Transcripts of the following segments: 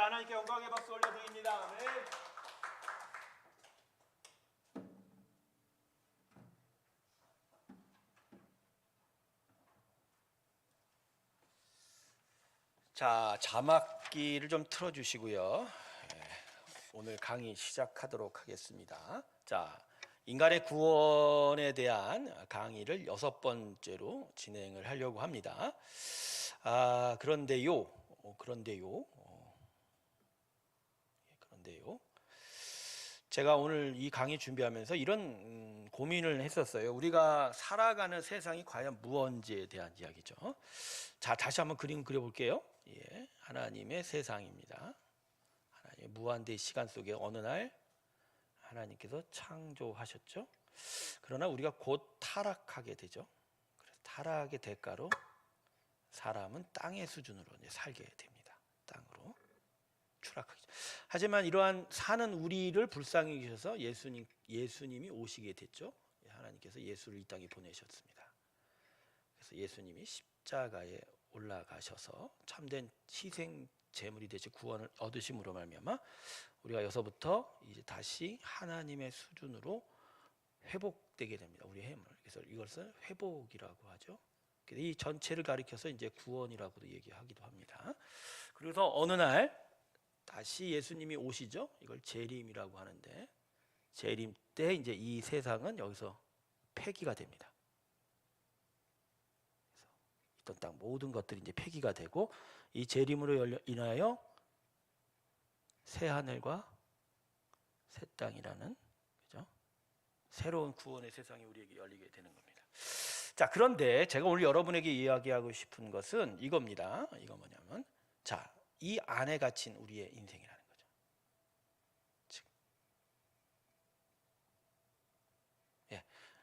하나님께 영광의 박수 올려드립니다. 아멘. 자, 자막기를 좀 틀어주시고요. 오늘 강의 시작하도록 하겠습니다. 자, 인간의 구원에 대한 강의를 6번째로 진행을 하려고 합니다. 그런데요. 제가 오늘 이 강의 준비하면서 이런 고민을 했었어요. 우리가 살아가는 세상이 과연 무언지에 대한 이야기죠. 자, 다시 한번 그림 그려볼게요. 예, 하나님의 세상입니다. 하나님의 무한대의 시간 속에 어느 날 하나님께서 창조하셨죠. 그러나 우리가 곧 타락하게 되죠. 그래서 타락의 대가로 사람은 땅의 수준으로 이제 살게 됩니다. 땅으로 추락하죠. 하지만 이러한 사는 우리를 불쌍히 여기셔서 예수님이 오시게 됐죠. 하나님께서 예수를 이 땅에 보내셨습니다. 그래서 예수님이 십자가에 올라가셔서 참된 희생 제물이 되시 구원을 얻으심으로 말미암아 우리가 여기서부터 이제 다시 하나님의 수준으로 회복되게 됩니다. 우리의 힘을. 그래서 이것을 회복이라고 하죠. 이 전체를 가리켜서 이제 구원이라고도 얘기하기도 합니다. 그래서 어느 날 다시 예수님이 오시죠. 이걸 재림이라고 하는데 재림 때 이제 이 세상은 여기서 폐기가 됩니다. 그래서 있던 땅 모든 것들이 이제 폐기가 되고 이 재림으로 인하여 새 하늘과 새 땅이라는 그죠? 새로운 구원의 세상이 우리에게 열리게 되는 겁니다. 자, 그런데 제가 오늘 여러분에게 이야기하고 싶은 것은 이겁니다. 이거 뭐냐면 자, 이 안에 갇힌 우리의 인생이라는 거죠.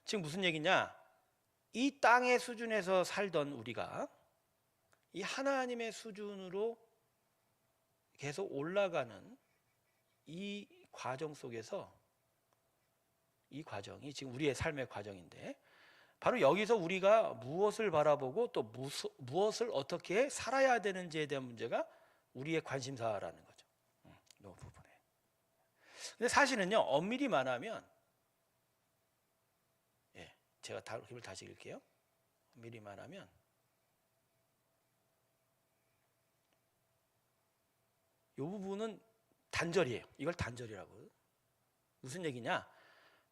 지금 무슨 얘기냐? 이 땅의 수준에서 살던 우리가 이 하나님의 수준으로 계속 올라가는 이 과정 속에서 이 과정이 지금 우리의 삶의 과정인데 바로 여기서 우리가 무엇을 바라보고 또 무엇을 어떻게 살아야 되는지에 대한 문제가 우리의 관심사라는 거죠. 이 부분에. 근데 사실은요, 엄밀히 말하면, 제가 그걸 다시 읽을게요. 엄밀히 말하면, 이 부분은 단절이에요. 이걸 단절이라고. 무슨 얘기냐?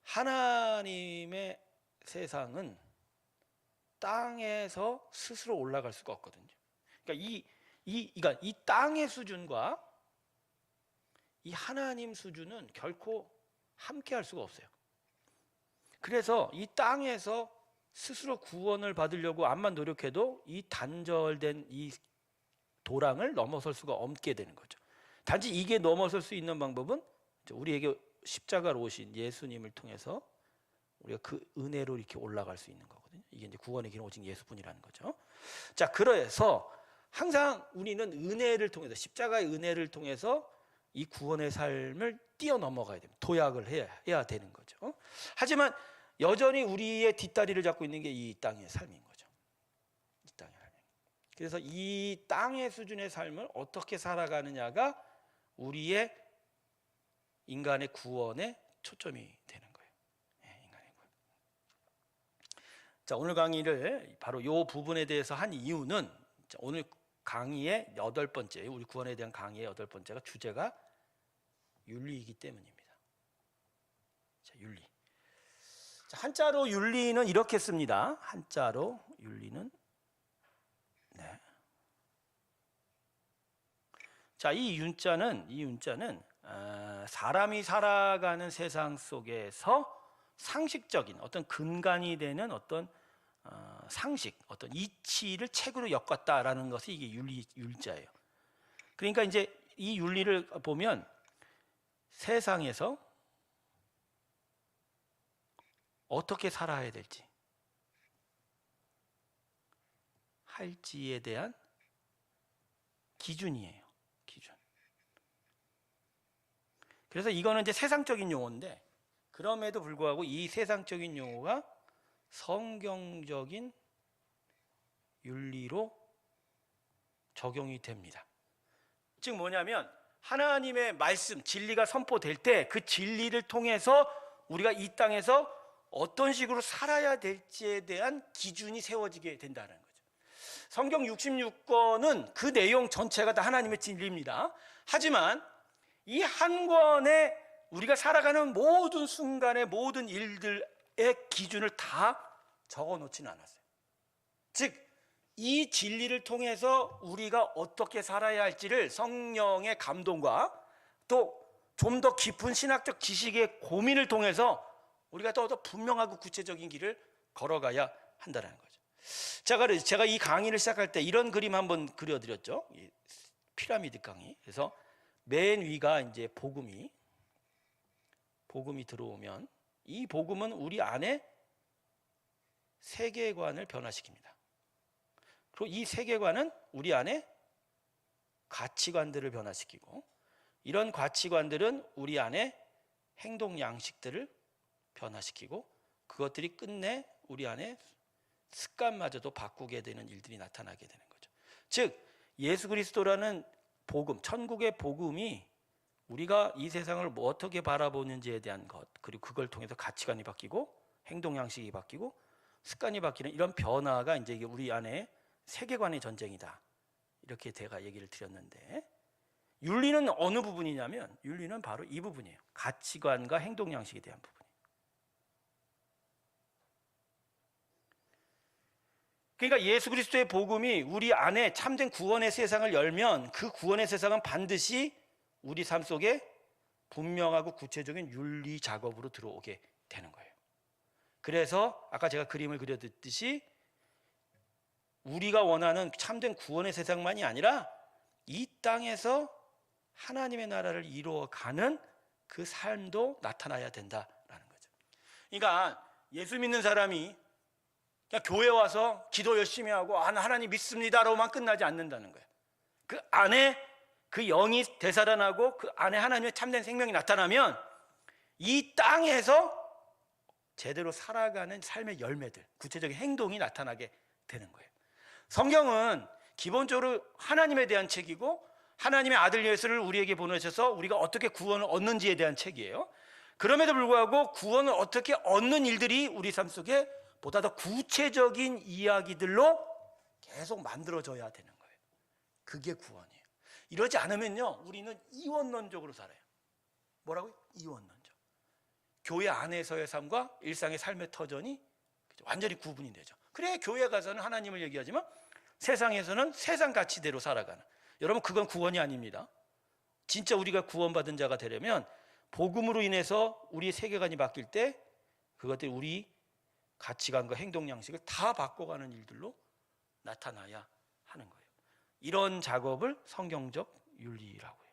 하나님의 세상은 땅에서 스스로 올라갈 수가 없거든요. 그러니까 이 땅의 수준과 이 하나님 수준은 결코 함께 할 수가 없어요. 그래서 이 땅에서 스스로 구원을 받으려고 암만 노력해도 이 단절된 이 도랑을 넘어설 수가 없게 되는 거죠. 단지 이게 넘어설 수 있는 방법은 우리에게 십자가로 오신 예수님을 통해서 우리가 그 은혜로 이렇게 올라갈 수 있는 거거든요. 이게 이제 구원의 길은 오직 예수뿐이라는 거죠. 자, 그래서 항상 우리는 은혜를 통해서 십자가의 은혜를 통해서 이 구원의 삶을 뛰어넘어가야 됩니다. 도약을 해야 되는 거죠. 하지만 여전히 우리의 뒷다리를 잡고 있는 게 이 땅의 삶인 거죠. 이 땅의 삶. 그래서 이 땅의 수준의 삶을 어떻게 살아가느냐가 우리의 인간의 구원에 초점이 되는 거예요. 인간의 구원. 자, 오늘 강의를 바로 이 부분에 대해서 한 이유는 오늘 강의의 8번째, 우리 구원에 대한 강의의 8번째가 주제가 윤리이기 때문입니다. 자, 윤리. 자, 한자로 윤리는 이렇게 씁니다. 한자로 윤리는 자, 이 윤자는 사람이 살아가는 세상 속에서 상식적인 어떤 근간이 되는 어떤 상식, 어떤 이치를 책으로 엮었다라는 것이 이게 윤자예요. 그러니까 이제 이 윤리를 보면 세상에서 어떻게 살아야 될지 할지에 대한 기준이에요. 기준. 그래서 이거는 이제 세상적인 용어인데 그럼에도 불구하고 이 세상적인 용어가 성경적인 윤리로 적용이 됩니다. 즉 뭐냐면 하나님의 말씀, 진리가 선포될 때 그 진리를 통해서 우리가 이 땅에서 어떤 식으로 살아야 될지에 대한 기준이 세워지게 된다는 거죠. 성경 66권은 그 내용 전체가 다 하나님의 진리입니다. 하지만 이 한 권에 우리가 살아가는 모든 순간의 모든 일들의 기준을 다 적어 놓지는 않았어요. 즉, 이 진리를 통해서 우리가 어떻게 살아야 할지를 성령의 감동과 또 좀 더 깊은 신학적 지식의 고민을 통해서 우리가 더 분명하고 구체적인 길을 걸어가야 한다는 거죠. 제가 이 강의를 시작할 때 이런 그림 한번 그려드렸죠. 피라미드 강의. 그래서 맨 위가 이제 복음이 들어오면 이 복음은 우리 안에 세계관을 변화시킵니다. 그리고 이 세계관은 우리 안에 가치관들을 변화시키고, 이런 가치관들은 우리 안에 행동 양식들을 변화시키고, 그것들이 끝내 우리 안에 습관마저도 바꾸게 되는 일들이 나타나게 되는 거죠. 즉, 예수 그리스도라는 복음, 천국의 복음이 우리가 이 세상을 뭐 어떻게 바라보는지에 대한 것, 그리고 그걸 통해서 가치관이 바뀌고 행동 양식이 바뀌고 습관이 바뀌는 이런 변화가 이제 우리 안에 세계관의 전쟁이다, 이렇게 제가 얘기를 드렸는데, 윤리는 어느 부분이냐면 윤리는 바로 이 부분이에요. 가치관과 행동 양식에 대한 부분이에요. 그러니까 예수 그리스도의 복음이 우리 안에 참된 구원의 세상을 열면 그 구원의 세상은 반드시 우리 삶 속에 분명하고 구체적인 윤리 작업으로 들어오게 되는 거예요. 그래서 아까 제가 그림을 그려드렸듯이 우리가 원하는 참된 구원의 세상만이 아니라 이 땅에서 하나님의 나라를 이루어가는 그 삶도 나타나야 된다라는 거죠. 그러니까 예수 믿는 사람이 그냥 교회 와서 기도 열심히 하고 하나님 믿습니다로만 끝나지 않는다는 거예요. 그 안에 그 영이 되살아나고 그 안에 하나님의 참된 생명이 나타나면 이 땅에서 제대로 살아가는 삶의 열매들, 구체적인 행동이 나타나게 되는 거예요. 성경은 기본적으로 하나님에 대한 책이고 하나님의 아들 예수를 우리에게 보내셔서 우리가 어떻게 구원을 얻는지에 대한 책이에요. 그럼에도 불구하고 구원을 어떻게 얻는 일들이 우리 삶 속에 보다 더 구체적인 이야기들로 계속 만들어져야 되는 거예요. 그게 구원이에요. 이러지 않으면요, 우리는 이원론적으로 살아요. 뭐라고요? 이원론적. 교회 안에서의 삶과 일상의 삶의 터전이 완전히 구분이 되죠. 그래, 교회 가서는 하나님을 얘기하지만 세상에서는 세상 가치대로 살아가는, 여러분, 그건 구원이 아닙니다. 진짜 우리가 구원받은 자가 되려면 복음으로 인해서 우리의 세계관이 바뀔 때 그것들이 우리 가치관과 행동 양식을 다 바꿔가는 일들로 나타나야 하는 거예요. 이런 작업을 성경적 윤리라고 해요.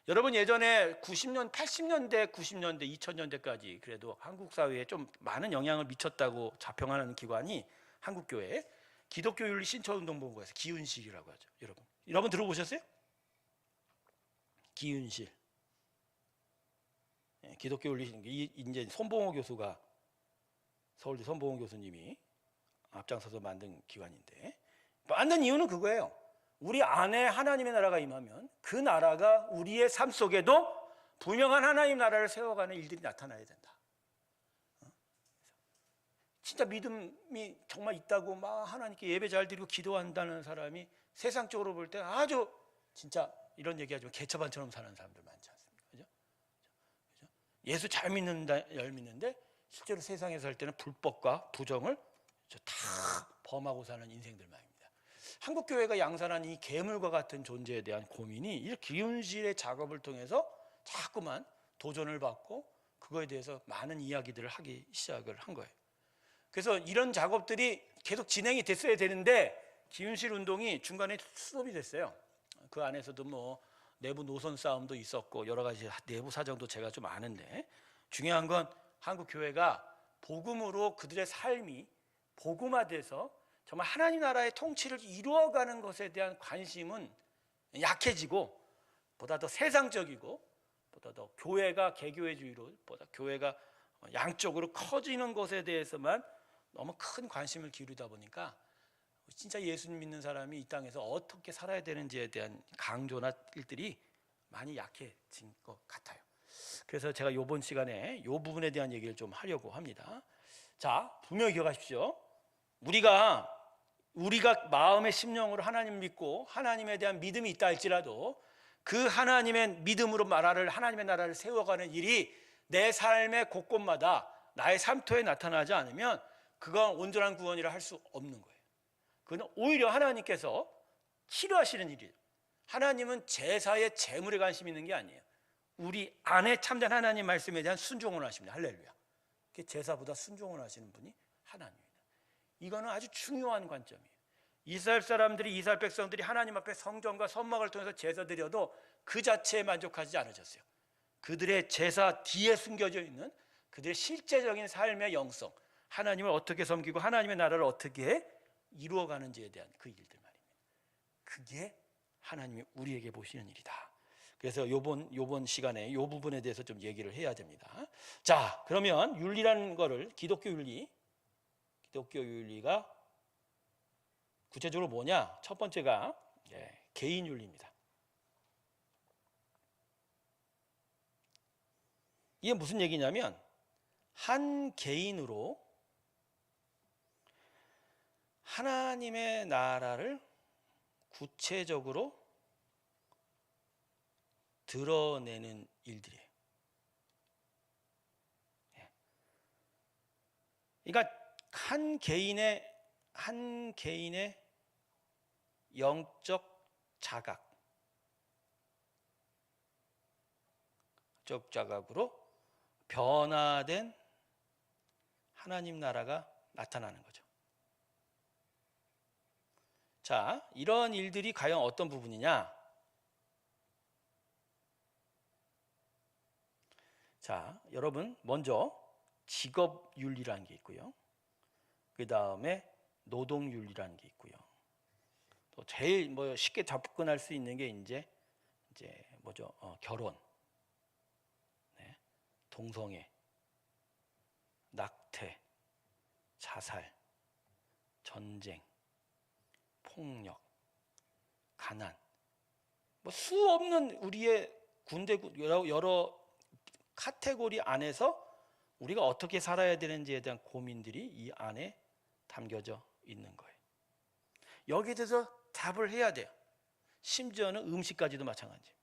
여러분, 예전에 90년, 80년대, 90년대, 2000년대까지 그래도 한국 사회에 좀 많은 영향을 미쳤다고 자평하는 기관이 한국교회 기독교윤리 신천운동본부에서 기윤실이라고 하죠. 여러분 들어보셨어요? 기윤실. 기독교윤리, 이제 손봉호 교수가, 서울대 손봉호 교수님이 앞장서서 만든 기관인데, 만든 이유는 그거예요. 우리 안에 하나님의 나라가 임하면 그 나라가 우리의 삶 속에도 분명한 하나님 나라를 세워가는 일들이 나타나야 된다. 진짜 믿음이 정말 있다고 막 하나님께 예배 잘 드리고 기도한다는 사람이 세상적으로 볼 때 아주 진짜 이런 얘기하지만 개처반처럼 사는 사람들 많지 않습니까? 그죠? 예수 잘 믿는데 실제로 세상에서 살 때는 불법과 부정을 다 범하고 사는 인생들 말입니다. 한국 교회가 양산한 이 괴물과 같은 존재에 대한 고민이 이 기윤실의 작업을 통해서 자꾸만 도전을 받고 그거에 대해서 많은 이야기들을 하기 시작을 한 거예요. 그래서 이런 작업들이 계속 진행이 됐어야 되는데 기윤실 운동이 중간에 스톱이 됐어요. 그 안에서도 뭐 내부 노선 싸움도 있었고 여러 가지 내부 사정도 제가 좀 아는데, 중요한 건 한국 교회가 복음으로 그들의 삶이 복음화돼서 정말 하나님 나라의 통치를 이루어가는 것에 대한 관심은 약해지고 보다 더 세상적이고 보다 더 교회가 개교회주의로 보다 교회가 양쪽으로 커지는 것에 대해서만 너무 큰 관심을 기울이다 보니까 진짜 예수님 믿는 사람이 이 땅에서 어떻게 살아야 되는지에 대한 강조나 일들이 많이 약해진 것 같아요. 그래서 제가 이번 시간에 이 부분에 대한 얘기를 좀 하려고 합니다. 자, 분명히 기억하십시오. 우리가 마음의 심령으로 하나님 믿고 하나님에 대한 믿음이 있다 할지라도 그 하나님의 믿음으로 하나님의 나라를 세워가는 일이 내 삶의 곳곳마다 나의 삶터에 나타나지 않으면 그건 온전한 구원이라 할 수 없는 거예요. 그건 오히려 하나님께서 싫어하시는 일이에요. 하나님은 제사의 제물에 관심 있는 게 아니에요. 우리 안에 참된 하나님 말씀에 대한 순종을 하십니다. 할렐루야. 제사보다 순종을 하시는 분이 하나님입니다. 이거는 아주 중요한 관점이에요. 이스라엘 백성들이 하나님 앞에 성전과 선막을 통해서 제사 드려도 그 자체에 만족하지 않으셨어요. 그들의 제사 뒤에 숨겨져 있는 그들의 실제적인 삶의 영성, 하나님을 어떻게 섬기고 하나님의 나라를 어떻게 이루어가는지에 대한 그 일들 말입니다. 그게 하나님이 우리에게 보시는 일이다. 그래서 요번 시간에 이 부분에 대해서 좀 얘기를 해야 됩니다. 자, 그러면 윤리라는 거를 기독교 윤리가 구체적으로 뭐냐? 첫 번째가 개인 윤리입니다. 이게 무슨 얘기냐면 한 개인으로 하나님의 나라를 구체적으로 드러내는 일들이에요. 그러니까 한 개인의 영적 자각으로 변화된 하나님 나라가 나타나는 거죠. 자, 이런 일들이 과연 어떤 부분이냐? 자, 여러분 먼저 직업윤리라는 게 있고요. 그 다음에 노동윤리라는 게 있고요. 또 제일 쉽게 접근할 수 있는 게 이제 뭐죠? 결혼, 동성애, 낙태, 자살, 전쟁, 폭력, 가난, 수 없는 우리의 여러 카테고리 안에서 우리가 어떻게 살아야 되는지에 대한 고민들이 이 안에 담겨져 있는 거예요. 여기에 대해서 답을 해야 돼요. 심지어는 음식까지도 마찬가지예요.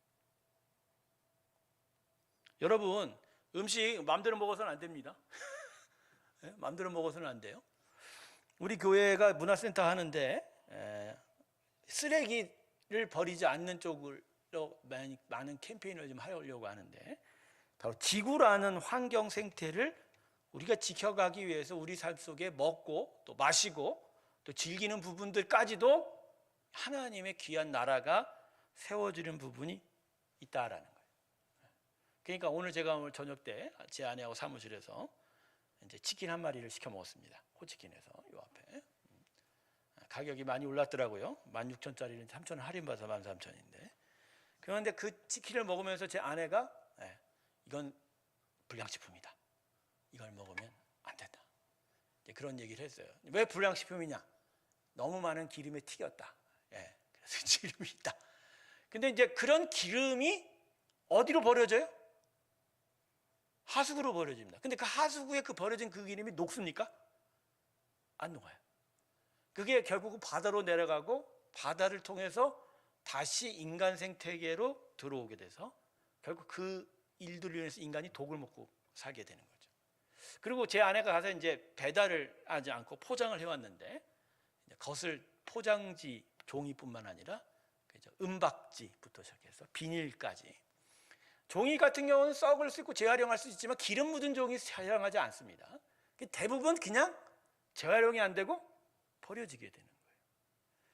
여러분, 음식 마음대로 먹어서는 안 됩니다. 마음대로 먹어서는 안 돼요. 우리 교회가 문화센터 하는데 쓰레기를 버리지 않는 쪽으로 많은 캠페인을 좀 하려고 하는데, 바로 지구라는 환경 생태를 우리가 지켜가기 위해서 우리 삶 속에 먹고 또 마시고 또 즐기는 부분들까지도 하나님의 귀한 나라가 세워지는 부분이 있다라는 거예요. 그러니까 오늘 저녁 때 제 아내하고 사무실에서 이제 치킨 한 마리를 시켜 먹었습니다. 호치킨에서 요 앞에. 가격이 많이 올랐더라고요. 16,000짜리는 3,000원 할인받아서 13,000원인데. 그런데 그 치킨을 먹으면서 제 아내가 이건 불량식품이다. 이걸 먹으면 안 된다. 그런 얘기를 했어요. 왜 불량식품이냐? 너무 많은 기름에 튀겼다. 그래서 기름이 있다. 근데 이제 그런 기름이 어디로 버려져요? 하수구로 버려집니다. 근데 그 하수구에 버려진 그 기름이 녹습니까? 안 녹아요. 그게 결국은 바다로 내려가고 바다를 통해서 다시 인간 생태계로 들어오게 돼서 결국 그 일들로 인해서 인간이 독을 먹고 살게 되는 거죠. 그리고 제 아내가 가서 이제 배달을 하지 않고 포장을 해왔는데, 겉을 포장지 종이뿐만 아니라 은박지부터 시작해서 비닐까지. 종이 같은 경우는 썩을 수 있고 재활용할 수 있지만 기름 묻은 종이 사용하지 않습니다. 대부분 그냥 재활용이 안 되고 버려지게 되는 거예요.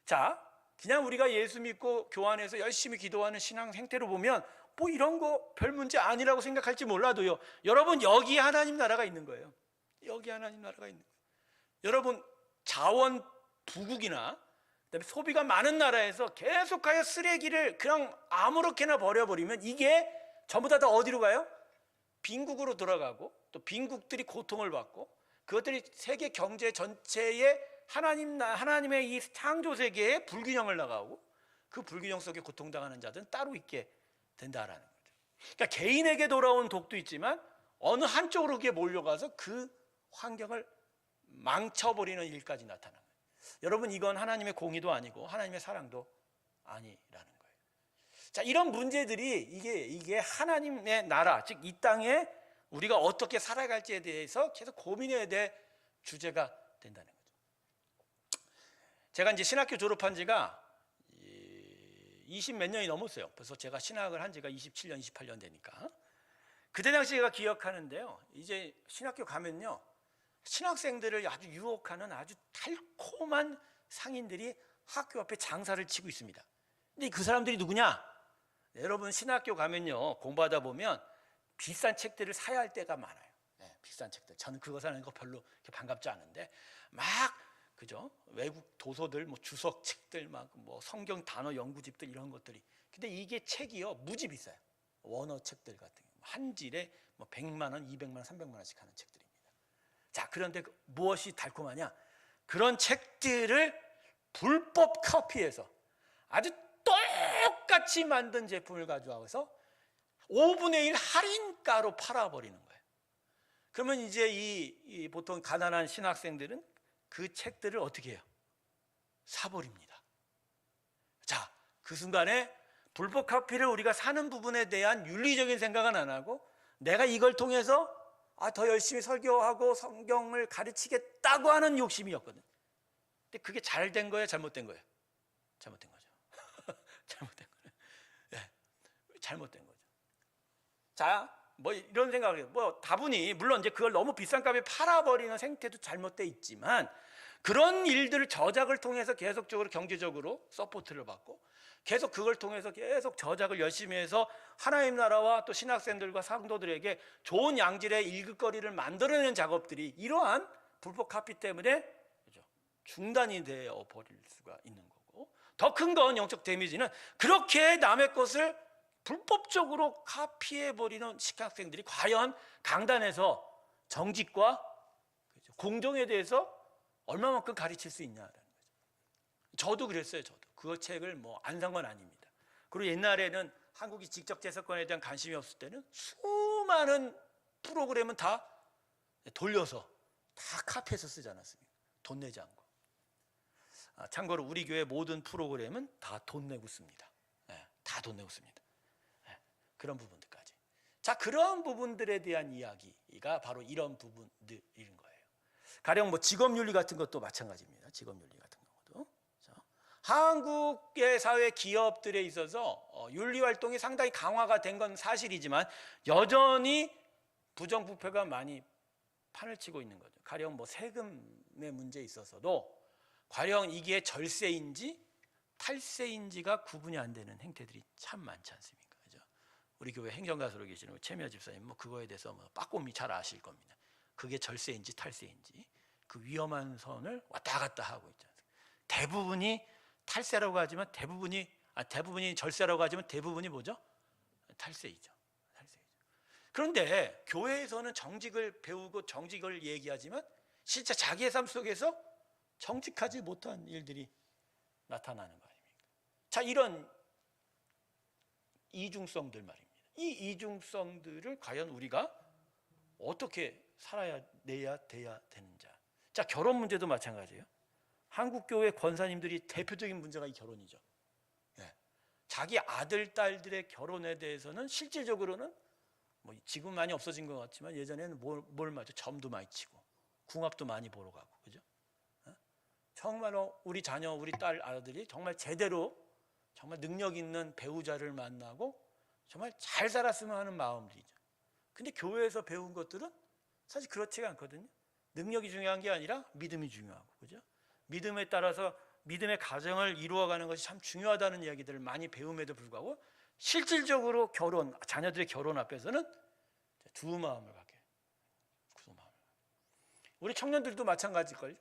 자, 그냥 우리가 예수 믿고 교환해서 열심히 기도하는 신앙 행태로 보면 이런 거 별 문제 아니라고 생각할지 몰라도요, 여러분 여기 하나님 나라가 있는 거예요. 여기 하나님 나라가 있는 거예요. 여러분 자원 부국이나 그다음에 소비가 많은 나라에서 계속하여 쓰레기를 그냥 아무렇게나 버려버리면 이게 전부 다 어디로 가요? 빈국으로 돌아가고, 또 빈국들이 고통을 받고, 그것들이 세계 경제 전체에 하나님의 이 창조 세계에 불균형을 나가고, 그 불균형 속에 고통당하는 자들은 따로 있게 된다라는 거죠. 그러니까 개인에게 돌아온 독도 있지만 어느 한쪽으로 그게 몰려가서 그 환경을 망쳐버리는 일까지 나타나는 거예요. 여러분, 이건 하나님의 공의도 아니고 하나님의 사랑도 아니라는 거예요. 자, 이런 문제들이 이게 하나님의 나라, 즉 이 땅에 우리가 어떻게 살아갈지에 대해서 계속 고민해야 될 주제가 된다는 거죠. 제가 이제 신학교 졸업한 지가 20 몇 년이 넘었어요. 벌써 제가 신학을 한 지가 27년, 28년 되니까. 그때 당시 제가 기억하는데요. 이제 신학교 가면요, 신학생들을 아주 유혹하는 아주 달콤한 상인들이 학교 앞에 장사를 치고 있습니다. 근데 그 사람들이 누구냐? 여러분, 신학교 가면요, 공부하다 보면 비싼 책들을 사야 할 때가 많아요. 네, 비싼 책들. 저는 그거 사는 거 별로 반갑지 않은데, 막 그죠? 외국 도서들, 뭐 주석 책들, 막 뭐 성경 단어 연구집들 이런 것들이. 근데 이게 책이요, 무지 비싸요. 원어 책들 같은 거. 한 질에 뭐 100만 원, 200만 원, 300만 원씩 하는 책들입니다. 자, 그런데 무엇이 달콤하냐? 그런 책들을 불법 카피해서 아주 똑같이 만든 제품을 가져와서 5분의 1 할인가로 팔아버리는 거예요. 그러면 이제 이 보통 가난한 신학생들은 그 책들을 어떻게 해요? 사버립니다. 자, 그 순간에 불법 카피를 우리가 사는 부분에 대한 윤리적인 생각은 안 하고 내가 이걸 통해서 더 열심히 설교하고 성경을 가르치겠다고 하는 욕심이었거든요. 근데 그게 잘 된 거예요? 잘못된 거예요? 잘못된 거죠. 잘못된 거예요. 네, 잘못된 거죠. 자, 뭐 이런 생각을 해요. 뭐 다분히 물론 이제 그걸 너무 비싼 값에 팔아버리는 생태도 잘못돼 있지만 그런 일들을 저작을 통해서 계속적으로 경제적으로 서포트를 받고 계속 그걸 통해서 계속 저작을 열심히 해서 하나님 나라와 또 신학생들과 상도들에게 좋은 양질의 일극거리를 만들어내는 작업들이 이러한 불법 카피 때문에 중단이 되어 버릴 수가 있는 거고, 더 큰 건 영적 데미지는 그렇게 남의 것을 불법적으로 카피해버리는 신학생들이 과연 강단에서 정직과 공정에 대해서 얼마만큼 가르칠 수 있냐라는 거죠. 저도 그랬어요. 저도 그 책을 뭐 안 산 건 아닙니다. 그리고 옛날에는 한국이 직접 제사권에 대한 관심이 없을 때는 수많은 프로그램은 다 돌려서 다 카피해서 쓰지 않았습니까? 돈 내지 않고. 참고로 우리 교회 모든 프로그램은 다 돈 내고 씁니다. 다 돈 내고 씁니다. 그런 부분들까지. 자, 그런 부분들에 대한 이야기가 바로 이런 부분들인 거예요. 가령 뭐 직업윤리 같은 것도 마찬가지입니다. 직업윤리 같은 경우도. 자, 한국의 사회 기업들에 있어서 윤리 활동이 상당히 강화가 된 건 사실이지만 여전히 부정부패가 많이 판을 치고 있는 거죠. 가령 뭐 세금의 문제에 있어서도 과연 이게 절세인지 탈세인지가 구분이 안 되는 행태들이 참 많지 않습니까? 그죠? 우리 교회 행정가수로 계시는 최미아 집사님 뭐 그거에 대해서 뭐 빠꼼히 잘 아실 겁니다. 그게 절세인지 탈세인지 그 위험한 선을 왔다 갔다 하고 있지 않습니까? 대부분이 탈세라고 하지만 대부분이 절세라고 하지만 대부분이 뭐죠? 탈세이죠. 그런데 교회에서는 정직을 배우고 정직을 얘기하지만 실제 자기의 삶 속에서 정직하지 못한 일들이 나타나는 거 아닙니까? 자, 이런 이중성들 말입니다. 이 이중성들을 과연 우리가 어떻게 살아내야 돼야 되는지. 자, 결혼 문제도 마찬가지예요. 한국 교회 권사님들이 대표적인 문제가 이 결혼이죠. 자기 아들, 딸들의 결혼에 대해서는 실질적으로는 뭐 지금 많이 없어진 것 같지만 예전에는 뭘 맞죠? 점도 많이 치고 궁합도 많이 보러 가고, 그죠? 정말로 우리 자녀, 우리 딸, 아들이 정말 제대로 정말 능력 있는 배우자를 만나고 정말 잘 살았으면 하는 마음들이죠. 근데 교회에서 배운 것들은 사실 그렇지가 않거든요. 능력이 중요한 게 아니라 믿음이 중요하고, 그죠? 믿음에 따라서 믿음의 가정을 이루어가는 것이 참 중요하다는 이야기들을 많이 배움에도 불구하고 실질적으로 자녀들의 결혼 앞에서는 두 마음을 갖게 해요. 두 마음을. 우리 청년들도 마찬가지일걸요.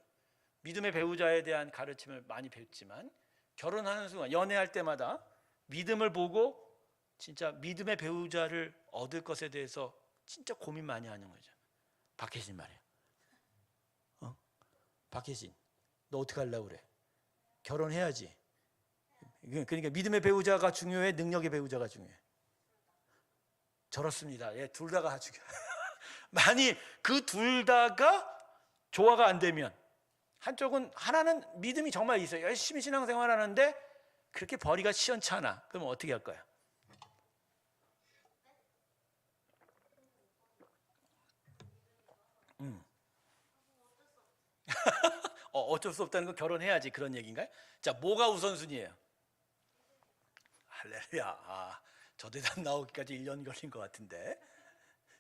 믿음의 배우자에 대한 가르침을 많이 배웠지만 결혼하는 순간, 연애할 때마다 믿음을 보고 진짜 믿음의 배우자를 얻을 것에 대해서 진짜 고민 많이 하는 거죠. 박혜진 말이에요. 박혜진, 너 어떻게 하려고 그래? 결혼해야지. 그러니까 믿음의 배우자가 중요해, 능력의 배우자가 중요해? 저렇습니다. 예, 둘 다가 죽여. 만일 그 둘 다가 조화가 안 되면 한쪽은 하나는 믿음이 정말 있어요. 열심히 신앙생활하는데 그렇게 벌이가 시원찮아. 그럼 어떻게 할 거야? 어쩔 수 없다는 건 결혼해야지 그런 얘기인가요? 자, 뭐가 우선순위예요? 할렐루야. 저 대답 나오기까지 1년 걸린 것 같은데.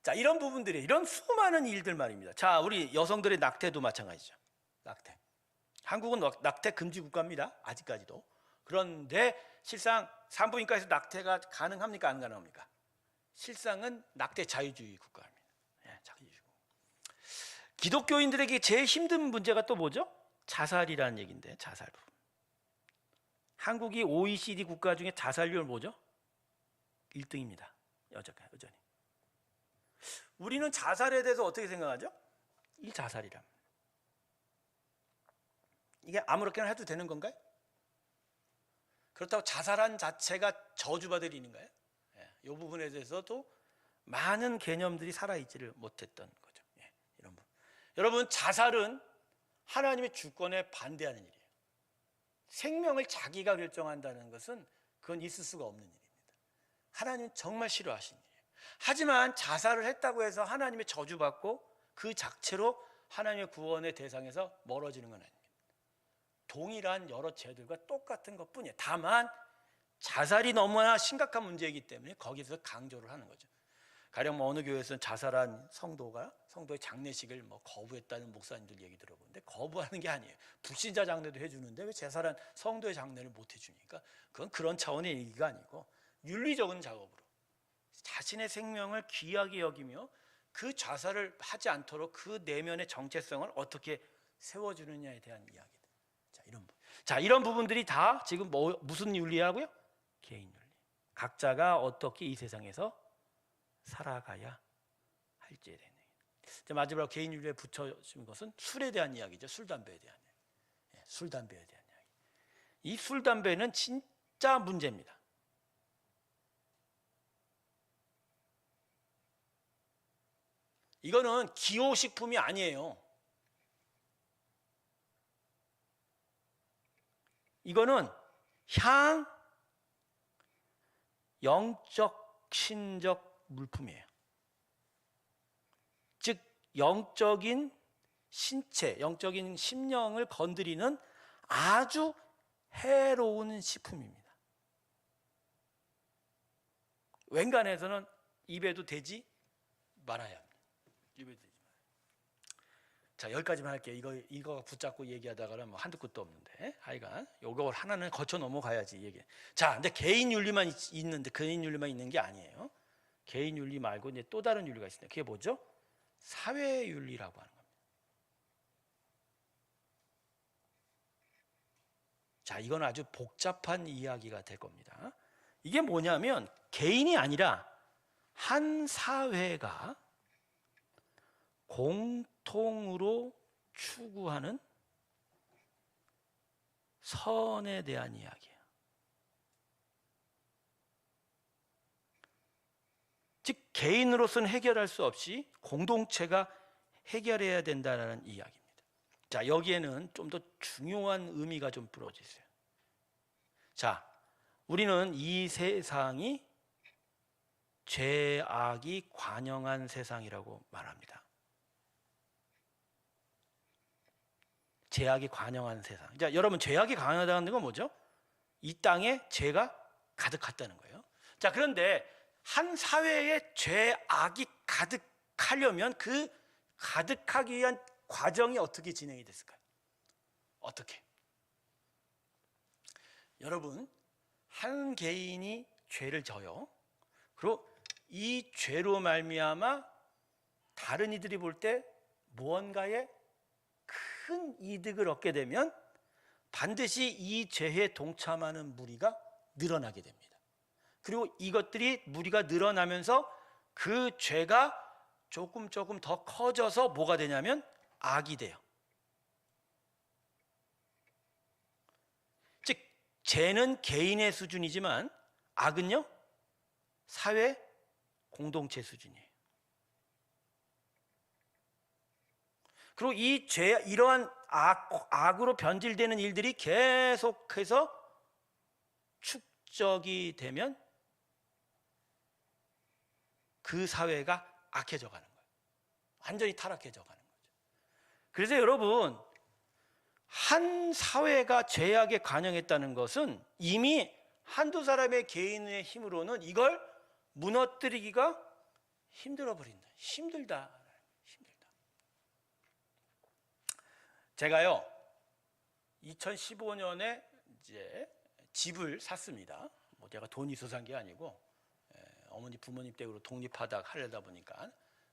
자, 이런 부분들이, 이런 수많은 일들 말입니다. 자, 우리 여성들의 낙태도 마찬가지죠. 낙태. 한국은 낙태 금지 국가입니다. 아직까지도. 그런데 실상 산부인과에서 낙태가 가능합니까? 안 가능합니까? 실상은 낙태 자유주의 국가입니다. 예, 자유주의. 기독교인들에게 제일 힘든 문제가 또 뭐죠? 자살이라는 얘기인데, 자살 부분. 한국이 OECD 국가 중에 자살률 뭐죠? 1등입니다. 여전히. 우리는 자살에 대해서 어떻게 생각하죠? 이 자살이란. 이게 아무렇게나 해도 되는 건가요? 그렇다고 자살한 자체가 저주받을 일인가요? 이 부분에 대해서도 많은 개념들이 살아있지를 못했던 거죠. 이런 부분. 여러분, 자살은 하나님의 주권에 반대하는 일이에요. 생명을 자기가 결정한다는 것은 그건 있을 수가 없는 일입니다. 하나님은 정말 싫어하시는 일이에요. 하지만 자살을 했다고 해서 하나님의 저주받고 그 자체로 하나님의 구원의 대상에서 멀어지는 건 아닙니다. 동일한 여러 죄들과 똑같은 것뿐이에요. 다만 자살이 너무나 심각한 문제이기 때문에 거기서 강조를 하는 거죠. 가령 어느 교회에서는 자살한 성도의 장례식을 거부했다는 목사님들 얘기 들어보는데, 거부하는 게 아니에요. 불신자 장례도 해주는데 왜 자살한 성도의 장례를 못 해주니까? 그건 그런 차원의 얘기가 아니고 윤리적인 작업으로 자신의 생명을 귀하게 여기며 그 자살을 하지 않도록 그 내면의 정체성을 어떻게 세워주느냐에 대한 이야기들. 이런 부분들이 다 지금 무슨 윤리하고요? 개인 윤리. 각자가 어떻게 이 세상에서 살아가야 할지에 대한 얘기. 마지막으로 개인 윤리에 붙여준 것은 술에 대한 이야기죠. 술, 담배에 대한 이야기. 술, 담배에 대한 이야기. 이 술, 담배는 진짜 문제입니다. 이거는 기호식품이 아니에요. 이거는 영적, 신적 물품이에요. 즉 영적인 신체, 영적인 심령을 건드리는 아주 해로운 식품입니다. 웬간해서는 입에도 대지 말아야 합니다. 입에도 대지 말아야. 자, 여기까지만 할게요. 이거 붙잡고 얘기하다가는 한두 끝도 없는데, 하여간 요거 하나는 거쳐 넘어가야지 얘기. 자, 근데 개인 윤리만 있는데 개인 윤리만 있는 게 아니에요. 개인 윤리 말고 이제 또 다른 윤리가 있습니다. 그게 뭐죠? 사회 윤리라고 하는 겁니다. 자, 이건 아주 복잡한 이야기가 될 겁니다. 이게 뭐냐면 개인이 아니라 한 사회가 공통으로 추구하는 선에 대한 이야기예요. 즉 개인으로서는 해결할 수 없이 공동체가 해결해야 된다는 이야기입니다. 자, 여기에는 좀 더 중요한 의미가 좀 부러져 있어요. 자, 우리는 이 세상이 죄악이 관영한 세상이라고 말합니다. 죄악이 관영한 세상. 자, 여러분, 죄악이 관영하다는 건 뭐죠? 이 땅에 죄가 가득했다는 거예요. 자, 그런데 한 사회에 죄악이 가득하려면 그 가득하기 위한 과정이 어떻게 진행이 됐을까요? 어떻게? 여러분, 한 개인이 죄를 져요. 그리고 이 죄로 말미암아 다른 이들이 볼 때 무언가에 큰 이득을 얻게 되면 반드시 이 죄에 동참하는 무리가 늘어나게 됩니다. 그리고 이것들이 무리가 늘어나면서 그 죄가 조금 더 커져서 뭐가 되냐면 악이 돼요. 즉 죄는 개인의 수준이지만 악은요 사회 공동체 수준이에요. 그리고 이 죄, 이러한 악으로 변질되는 일들이 계속해서 축적이 되면 그 사회가 악해져 가는 거예요. 완전히 타락해져 가는 거죠. 그래서 여러분, 한 사회가 죄악에 관영했다는 것은 이미 한두 사람의 개인의 힘으로는 이걸 무너뜨리기가 힘들어 버린다. 힘들다. 제가요 2015년에 이제 집을 샀습니다. 뭐 제가 돈이 있어서 산 게 아니고 어머니 부모님 댁으로 독립하다 하려다 보니까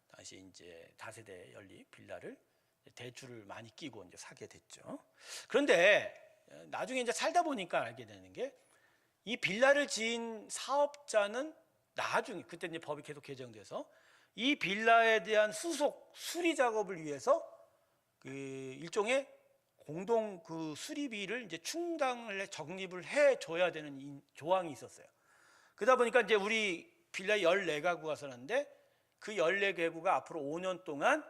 다시 이제 다세대 연립 빌라를 대출을 많이 끼고 이제 사게 됐죠. 그런데 나중에 이제 살다 보니까 알게 되는 게 이 빌라를 지은 사업자는 나중에 그때 이제 법이 계속 개정돼서 이 빌라에 대한 수리 작업을 위해서 그 일종의 공동 그 수리비를 이제 충당을 적립을 해 줘야 되는 조항이 있었어요. 그러다 보니까 이제 우리 빌라 14가구가 사는데 그 14가구가 앞으로 5년 동안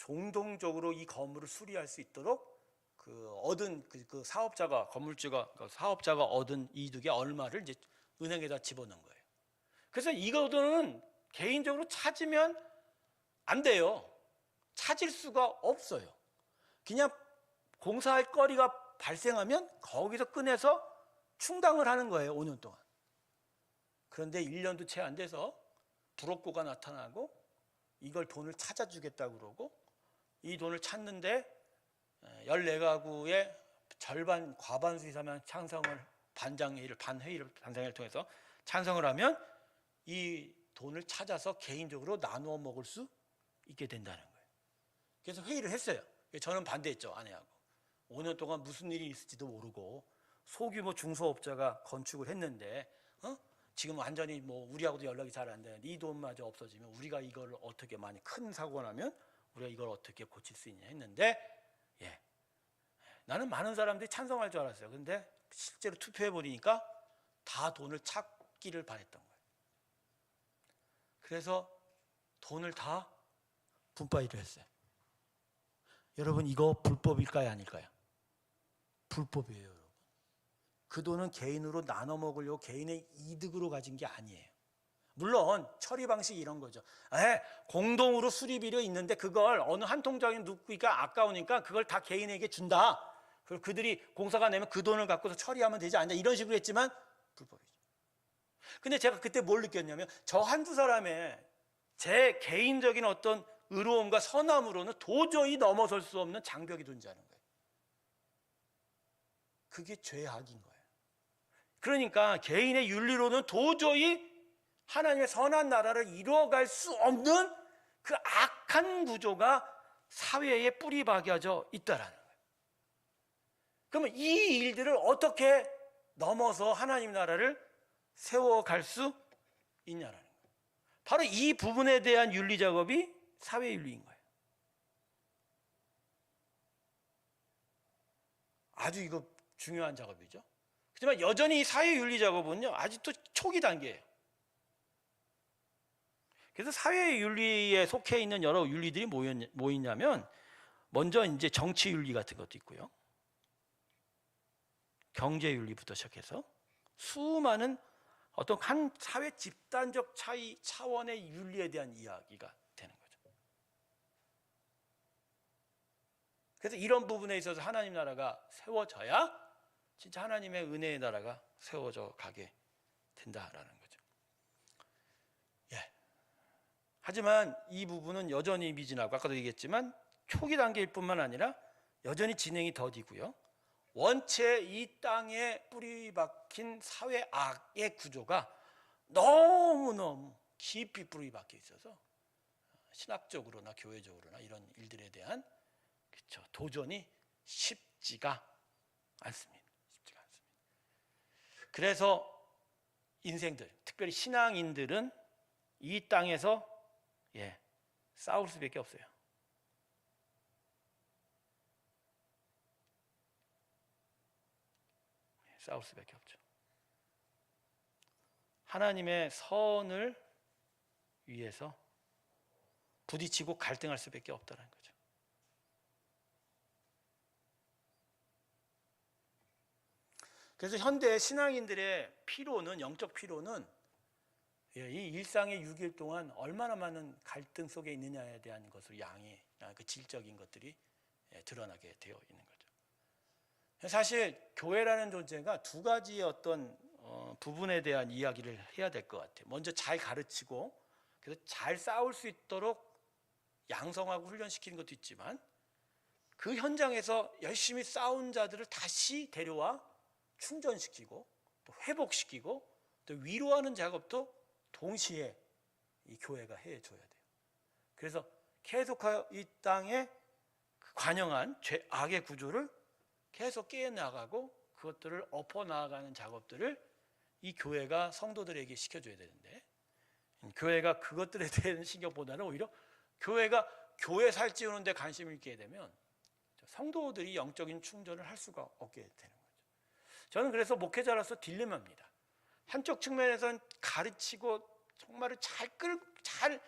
공동적으로 이 건물을 수리할 수 있도록 그 얻은 그 사업자가 건물주가 사업자가 얻은 이득의 얼마를 이제 은행에다 집어넣은 거예요. 그래서 이거는 개인적으로 찾으면 안 돼요. 찾을 수가 없어요. 그냥 공사할 거리가 발생하면 거기서 꺼내서 충당을 하는 거예요. 5년 동안. 그런데 1년도 채 안 돼서 불업고가 나타나고 이걸 돈을 찾아주겠다고 그러고 이 돈을 찾는데 14가구의 절반 과반수 이상만 찬성을 반회의를 통해서 찬성을 하면 이 돈을 찾아서 개인적으로 나누어 먹을 수 있게 된다는 거예요. 그래서 회의를 했어요. 저는 반대했죠. 아내하고. 5년 동안 무슨 일이 있을지도 모르고 소규모 중소업자가 건축을 했는데 지금 완전히 뭐 우리하고도 연락이 잘 안 되는데 이 돈마저 없어지면 우리가 이걸 어떻게 많이 큰 사고가 나면 우리가 이걸 어떻게 고칠 수 있냐 했는데 나는 많은 사람들이 찬성할 줄 알았어요. 그런데 실제로 투표해 보니까 다 돈을 찾기를 바랬던 거예요. 그래서 돈을 다 분파일을 했어요. 여러분 이거 불법일까요? 아닐까요? 불법이에요. 여러분. 그 돈은 개인으로 나눠 먹으려고 개인의 이득으로 가진 게 아니에요. 물론 처리 방식이 이런 거죠. 공동으로 수리비료 있는데 그걸 어느 한 통장에 넣기가 아까우니까 그걸 다 개인에게 준다. 그리고 그들이 공사가 내면 그 돈을 갖고서 처리하면 되지 않냐 이런 식으로 했지만 불법이죠. 근데 제가 그때 뭘 느꼈냐면 저 한두 사람의 제 개인적인 어떤 의로움과 선함으로는 도저히 넘어설 수 없는 장벽이 존재하는 거예요. 그게 죄악인 거예요. 그러니까 개인의 윤리로는 도저히 하나님의 선한 나라를 이루어갈 수 없는 그 악한 구조가 사회에 뿌리 박여져 있다라는 거예요. 그러면 이 일들을 어떻게 넘어서 하나님 나라를 세워갈 수 있냐라는 거예요. 바로 이 부분에 대한 윤리 작업이 사회윤리인 거예요. 아주 이거 중요한 작업이죠. 하지만 여전히 사회윤리 작업은요 아직도 초기 단계예요. 그래서 사회윤리에 속해 있는 여러 윤리들이 뭐 있냐면 먼저 이제 정치윤리 같은 것도 있고요. 경제윤리부터 시작해서 수많은 어떤 한 사회 집단적 차원의 윤리에 대한 이야기가 되는 거죠. 그래서 이런 부분에 있어서 하나님 나라가 세워져야 진짜 하나님의 은혜의 나라가 세워져 가게 된다라는 거죠. 하지만 이 부분은 여전히 미진하고 아까도 얘기했지만 초기 단계일 뿐만 아니라 여전히 진행이 더디고요. 원체 이 땅에 뿌리 박힌 사회 악의 구조가 너무너무 깊이 뿌리 박혀 있어서 신학적으로나 교회적으로나 이런 일들에 대한 도전이 쉽지가 않습니다. 그래서 인생들, 특별히 신앙인들은 이 땅에서 싸울 수밖에 없어요. 싸울 수밖에 없죠. 하나님의 선을 위해서 부딪히고 갈등할 수밖에 없다는 거죠. 그래서 현대 신앙인들의 피로는, 영적 피로는 이 일상의 6일 동안 얼마나 많은 갈등 속에 있느냐에 대한 것으로 양의 그 질적인 것들이 드러나게 되어 있는 거죠. 사실 교회라는 존재가 두 가지의 어떤 부분에 대한 이야기를 해야 될 것 같아요. 먼저 잘 가르치고 그래서 잘 싸울 수 있도록 양성하고 훈련시키는 것도 있지만, 그 현장에서 열심히 싸운 자들을 다시 데려와 충전시키고 또 회복시키고 또 위로하는 작업도 동시에 이 교회가 해줘야 돼요. 그래서 계속하여 이 땅에 관영한 악의 구조를 계속 깨어나가고 그것들을 엎어나가는 작업들을 이 교회가 성도들에게 시켜줘야 되는데, 교회가 그것들에 대한 신경보다는 오히려 교회가 교회 살찌우는 데 관심을 있게 되면 성도들이 영적인 충전을 할 수가 없게 되는 거죠. 저는 그래서 목회자로서 딜레마입니다. 한쪽 측면에서는 가르치고 정말 잘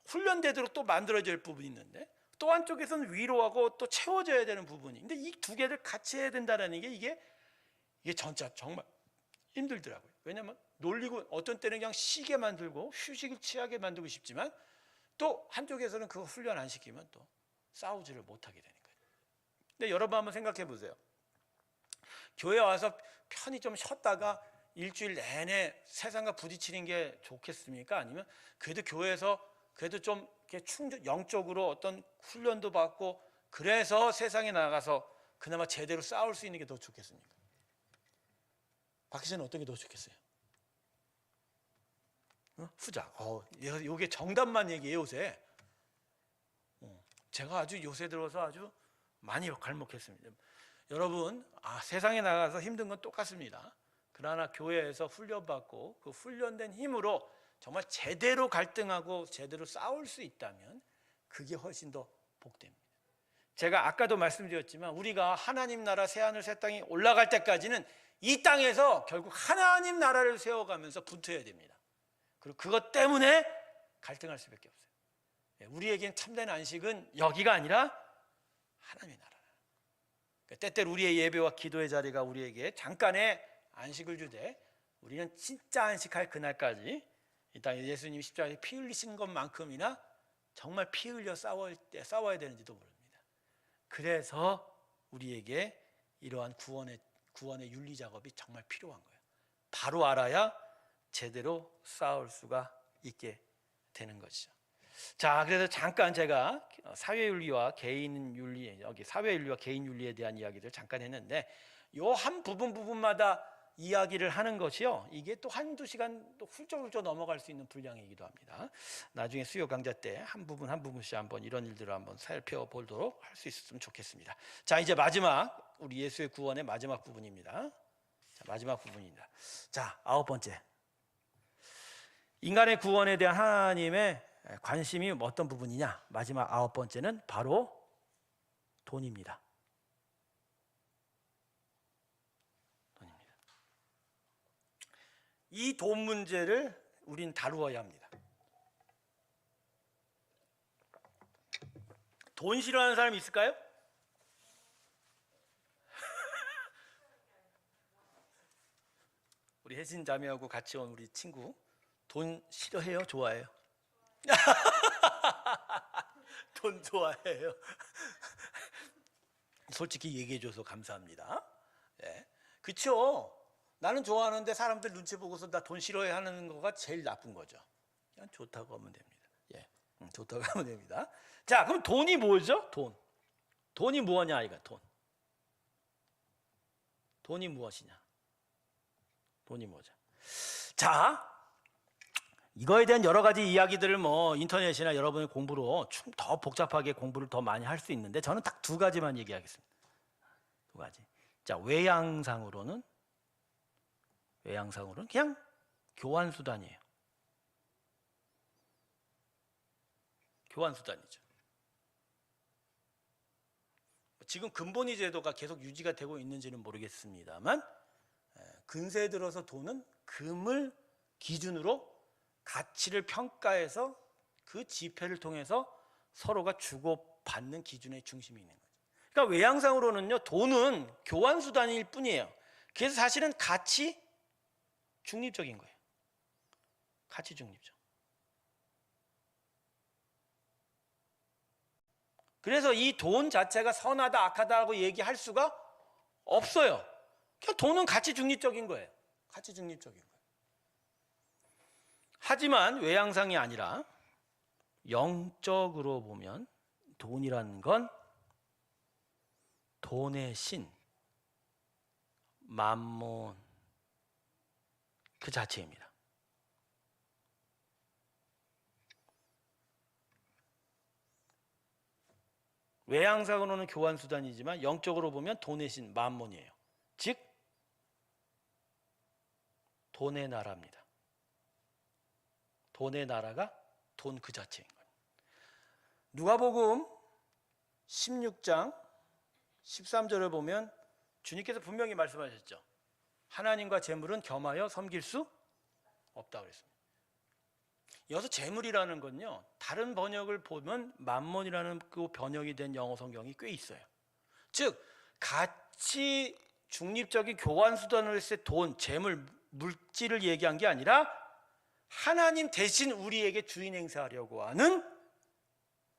훈련되도록 또 만들어질 부분이 있는데, 또 한쪽에서는 위로하고 또 채워져야 되는 부분이 있는데, 이 두 개를 같이 해야 된다는 게 이게 진짜 정말 힘들더라고요. 왜냐하면 놀리고 어떤 때는 그냥 쉬게 만들고 휴식을 취하게 만들고 싶지만, 또 한쪽에서는 그거 훈련 안 시키면 또 싸우지를 못하게 되니까요. 근데 여러분 한번 생각해 보세요. 교회 와서 편히 좀 쉬었다가 일주일 내내 세상과 부딪히는 게 좋겠습니까? 아니면 그래도 교회에서 그래도 좀 이렇게 영적으로 어떤 훈련도 받고 그래서 세상에 나가서 그나마 제대로 싸울 수 있는 게 더 좋겠습니까? 박 기자는 어떤 게 더 좋겠어요? 후자. 이게 정답만 얘기해요, 요새. 제가 아주 요새 들어서 아주 많이 갈목했습니다. 여러분, 세상에 나가서 힘든 건 똑같습니다. 그러나 교회에서 훈련받고 그 훈련된 힘으로 정말 제대로 갈등하고 제대로 싸울 수 있다면 그게 훨씬 더 복됩니다. 제가 아까도 말씀드렸지만 우리가 하나님 나라 새하늘 새 땅이 올라갈 때까지는 이 땅에서 결국 하나님 나라를 세워가면서 붙어야 됩니다. 그리고 그것 때문에 갈등할 수밖에 없어요. 우리에겐 참된 안식은 여기가 아니라 하나님의 나라. 때때로 우리의 예배와 기도의 자리가 우리에게 잠깐의 안식을 주되, 우리는 진짜 안식할 그날까지 이 땅에 예수님이 십자가에 피 흘리신 것만큼이나 정말 피 흘려 싸워야 되는지도 모릅니다. 그래서 우리에게 이러한 구원의 윤리 작업이 정말 필요한 거예요. 바로 알아야 제대로 싸울 수가 있게 되는 것이죠. 자, 그래서 잠깐 제가 사회윤리와 개인윤리, 여기 사회윤리와 개인윤리에 대한 이야기를 잠깐 했는데, 요 한 부분마다 이야기를 하는 것이요, 이게 또 한두 시간 또 훌쩍훌쩍 넘어갈 수 있는 분량이기도 합니다. 나중에 수요 강좌 때 한 부분씩 한번 이런 일들을 한번 살펴보도록 할 수 있었으면 좋겠습니다. 자, 이제 마지막, 우리 예수의 구원의 마지막 부분입니다. 자, 마지막 부분입니다. 자, 9번째. 인간의 구원에 대한 하나님의 관심이 어떤 부분이냐? 마지막 9번째는 바로 돈입니다. 이 돈 문제를 우린 다루어야 합니다. 돈 싫어하는 사람 있을까요? 우리 혜진 자매하고 같이 온 우리 친구, 돈 싫어해요? 좋아해요? 돈 좋아해요. 솔직히 얘기해줘서 감사합니다. 네. 그렇죠. 나는 좋아하는데 사람들 눈치 보고서 나 돈 싫어해 하는 거가 제일 나쁜 거죠. 그냥 좋다고 하면 됩니다. 예, 좋다고 하면 됩니다. 자, 그럼 돈이 뭐죠? 돈이 뭐냐 이거? 돈이 무엇이냐? 돈이 뭐죠? 자, 이거에 대한 여러 가지 이야기들을 인터넷이나 여러분의 공부로 더 복잡하게 공부를 더 많이 할 수 있는데, 저는 딱 두 가지만 얘기하겠습니다. 두 가지. 자, 외양상으로는 그냥 교환수단이에요. 교환수단이죠. 지금 금본위 제도가 계속 유지가 되고 있는지는 모르겠습니다만, 근세 들어서 돈은 금을 기준으로 가치를 평가해서 그 지폐를 통해서 서로가 주고받는 기준의 중심이 있는 거죠. 그러니까 외양상으로는요, 돈은 교환 수단일 뿐이에요. 그래서 사실은 가치 중립적인 거예요. 가치 중립적. 그래서 이 돈 자체가 선하다 악하다고 얘기할 수가 없어요. 그러니까 돈은 가치 중립적인 거예요. 가치 중립적인 거예요. 하지만 외양상이 아니라 영적으로 보면 돈이라는 건 돈의 신, 만몬 그 자체입니다. 외양상으로는 교환 수단이지만 영적으로 보면 돈의 신, 만몬이에요. 즉 돈의 나라입니다. 돈의 나라가 돈 그 자체인 거예요. 누가복음 16장 13절을 보면 주님께서 분명히 말씀하셨죠. 하나님과 재물은 겸하여 섬길 수 없다고 그랬습니다. 여기서 재물이라는 건요, 다른 번역을 보면 만몬이라는 그 번역이 된 영어 성경이 꽤 있어요. 즉 가치 중립적인 교환 수단으로 했을 때 돈, 재물, 물질을 얘기한 게 아니라 하나님 대신 우리에게 주인 행사하려고 하는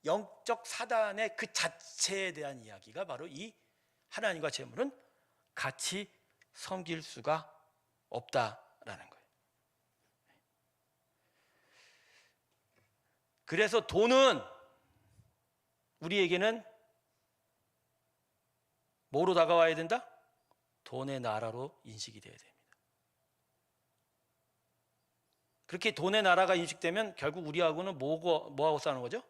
영적 사단의 그 자체에 대한 이야기가 바로 이 하나님과 재물은 같이 섬길 수가 없다라는 거예요. 그래서 돈은 우리에게는 뭐로 다가와야 된다? 돈의 나라로 인식이 되어야 됩니다. 그렇게 돈의 나라가 인식되면 결국 우리하고는 뭐하고 싸우는 거죠?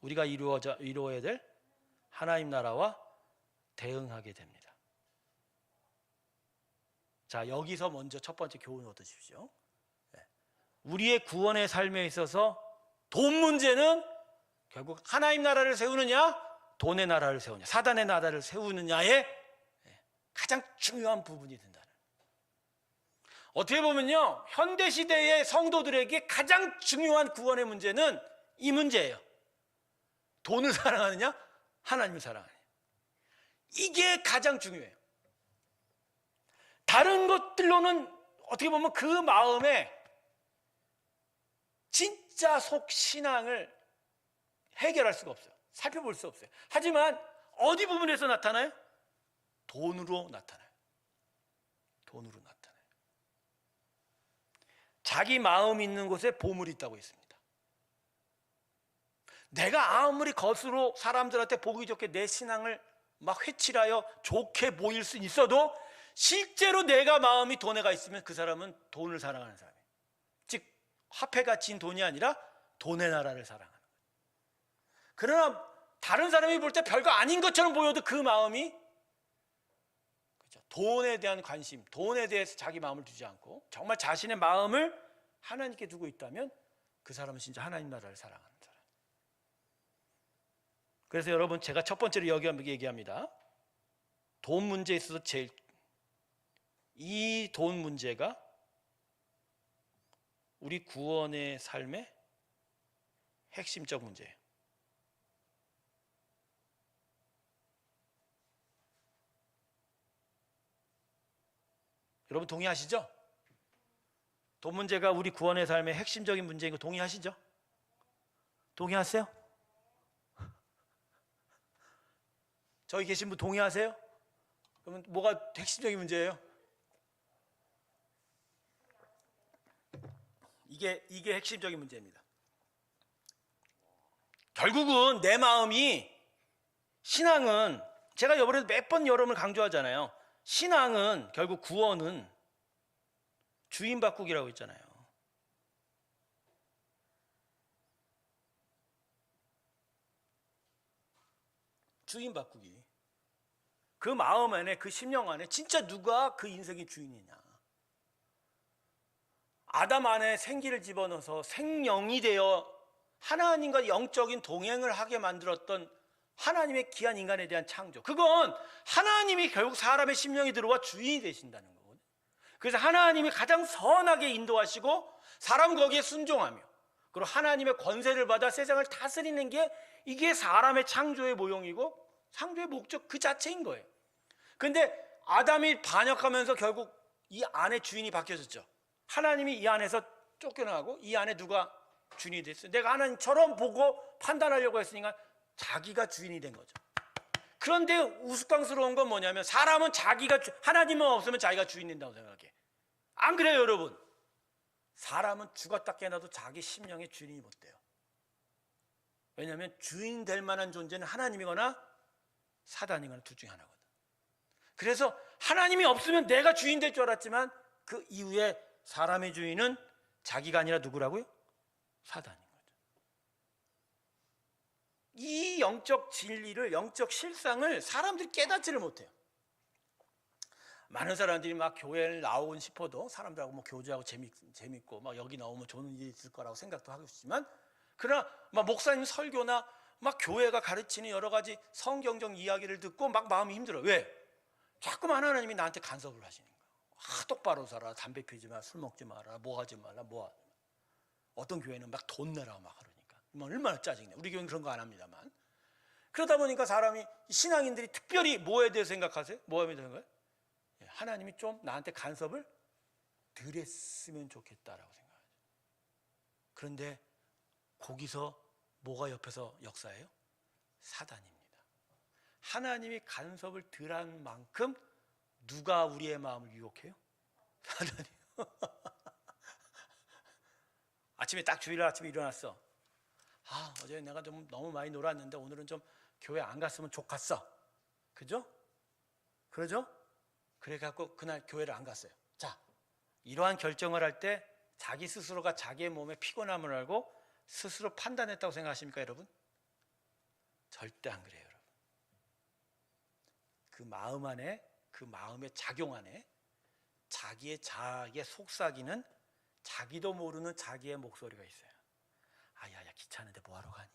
우리가 이루어야 될 하나님 나라와 대응하게 됩니다. 자, 여기서 먼저 첫 번째 교훈을 얻으십시오. 우리의 구원의 삶에 있어서 돈 문제는 결국 하나님 나라를 세우느냐, 돈의 나라를 세우느냐, 사단의 나라를 세우느냐의 가장 중요한 부분이 된다는. 어떻게 보면요, 현대 시대의 성도들에게 가장 중요한 구원의 문제는 이 문제예요. 돈을 사랑하느냐, 하나님을 사랑하느냐. 이게 가장 중요해요. 다른 것들로는 어떻게 보면 그 마음에 진짜 속 신앙을 해결할 수가 없어요. 살펴볼 수 없어요. 하지만 어디 부분에서 나타나요? 돈으로 나타나요. 돈으로 나타나요. 자기 마음 있는 곳에 보물이 있다고 했습니다. 내가 아무리 겉으로 사람들한테 보기 좋게 내 신앙을 막 회칠하여 좋게 보일 수 있어도 실제로 내가 마음이 돈에 가 있으면 그 사람은 돈을 사랑하는 사람이에요. 즉 화폐 가치인 돈이 아니라 돈의 나라를 사랑하는 거예요. 그러나 다른 사람이 볼 때 별거 아닌 것처럼 보여도 그 마음이, 그렇죠, 돈에 대한 관심, 돈에 대해서 자기 마음을 두지 않고 정말 자신의 마음을 하나님께 두고 있다면 그 사람은 진짜 하나님 나라를 사랑하는 사람. 그래서 여러분, 제가 첫 번째로 얘기합니다. 돈 문제에 있어서 이 돈 문제가 우리 구원의 삶의 핵심적 문제예요. 여러분 동의하시죠? 돈 문제가 우리 구원의 삶의 핵심적인 문제인 거 동의하시죠? 동의하세요? 저기 계신 분 동의하세요? 그러면 뭐가 핵심적인 문제예요? 이게 핵심적인 문제입니다. 결국은 내 마음이, 신앙은, 제가 이번에도 몇 번 여러분을 강조하잖아요. 신앙은, 결국 구원은 주인 바꾸기라고 했잖아요. 주인 바꾸기. 그 마음 안에, 그 심령 안에 진짜 누가 그 인생의 주인이냐. 아담 안에 생기를 집어넣어서 생명이 되어 하나님과 영적인 동행을 하게 만들었던 하나님의 귀한 인간에 대한 창조. 그건 하나님이 결국 사람의 심령이 들어와 주인이 되신다는 거거든요. 그래서 하나님이 가장 선하게 인도하시고 사람 거기에 순종하며 그리고 하나님의 권세를 받아 세상을 다스리는 게 이게 사람의 창조의 모형이고 창조의 목적 그 자체인 거예요. 근데 아담이 반역하면서 결국 이 안에 주인이 바뀌어졌죠. 하나님이 이 안에서 쫓겨나고 이 안에 누가 주인이 됐어요. 내가 하나님처럼 보고 판단하려고 했으니까 자기가 주인이 된 거죠. 그런데 우스꽝스러운 건 뭐냐면 사람은 자기가 하나님은 없으면 자기가 주인 된다고 생각해. 안 그래요, 여러분? 사람은 죽었다 깨어나도 자기 심령의 주인이 못 돼요. 왜냐하면 주인 될 만한 존재는 하나님이거나 사단이거나 둘 중에 하나거든. 그래서 하나님이 없으면 내가 주인 될 줄 알았지만 그 이후에 사람의 주인은 자기가 아니라 누구라고요? 사단인 거죠. 이 영적 진리를, 영적 실상을 사람들이 깨닫지를 못해요. 많은 사람들이 막 교회를 나오고 싶어도 사람들하고 뭐 교제하고 재밌고 막 여기 나오면 좋은 일이 있을 거라고 생각도 하고 있지만, 그러나 막 목사님 설교나 막 교회가 가르치는 여러 가지 성경적 이야기를 듣고 막 마음이 힘들어요. 왜? 자꾸만 하나님이 나한테 간섭을 하시는 거예요. 똑바로 살아, 담배 피지 마, 술 먹지 마라, 뭐 하지 말라, 뭐 하지 마. 어떤 교회는 막 돈 내라고 막 그러니까 얼마나 짜증내. 우리 교회는 그런 거 안 합니다만. 그러다 보니까 사람이, 신앙인들이 특별히 뭐에 대해서 생각하세요? 뭐에 대해서 생각해요? 하나님이 좀 나한테 간섭을 덜 했으면 좋겠다라고 생각하죠. 그런데 거기서 뭐가 옆에서 역사해요? 사단입니다. 하나님이 간섭을 덜 한 만큼 누가 우리의 마음을 유혹해요? 사단이요. 아침에 딱 주일날 아침에 일어났어. 어제 내가 좀 너무 많이 놀았는데 오늘은 좀 교회 안 갔으면 좋겠어. 그죠? 그러죠? 그래갖고 그날 교회를 안 갔어요. 자, 이러한 결정을 할 때 자기 스스로가 자기의 몸에 피곤함을 알고 스스로 판단했다고 생각하십니까, 여러분? 절대 안 그래요, 여러분. 그 마음 안에, 그 마음의 작용 안에 자기의 속삭이는, 자기도 모르는 자기의 목소리가 있어요. 야야, 귀찮은데 뭐하러 가니?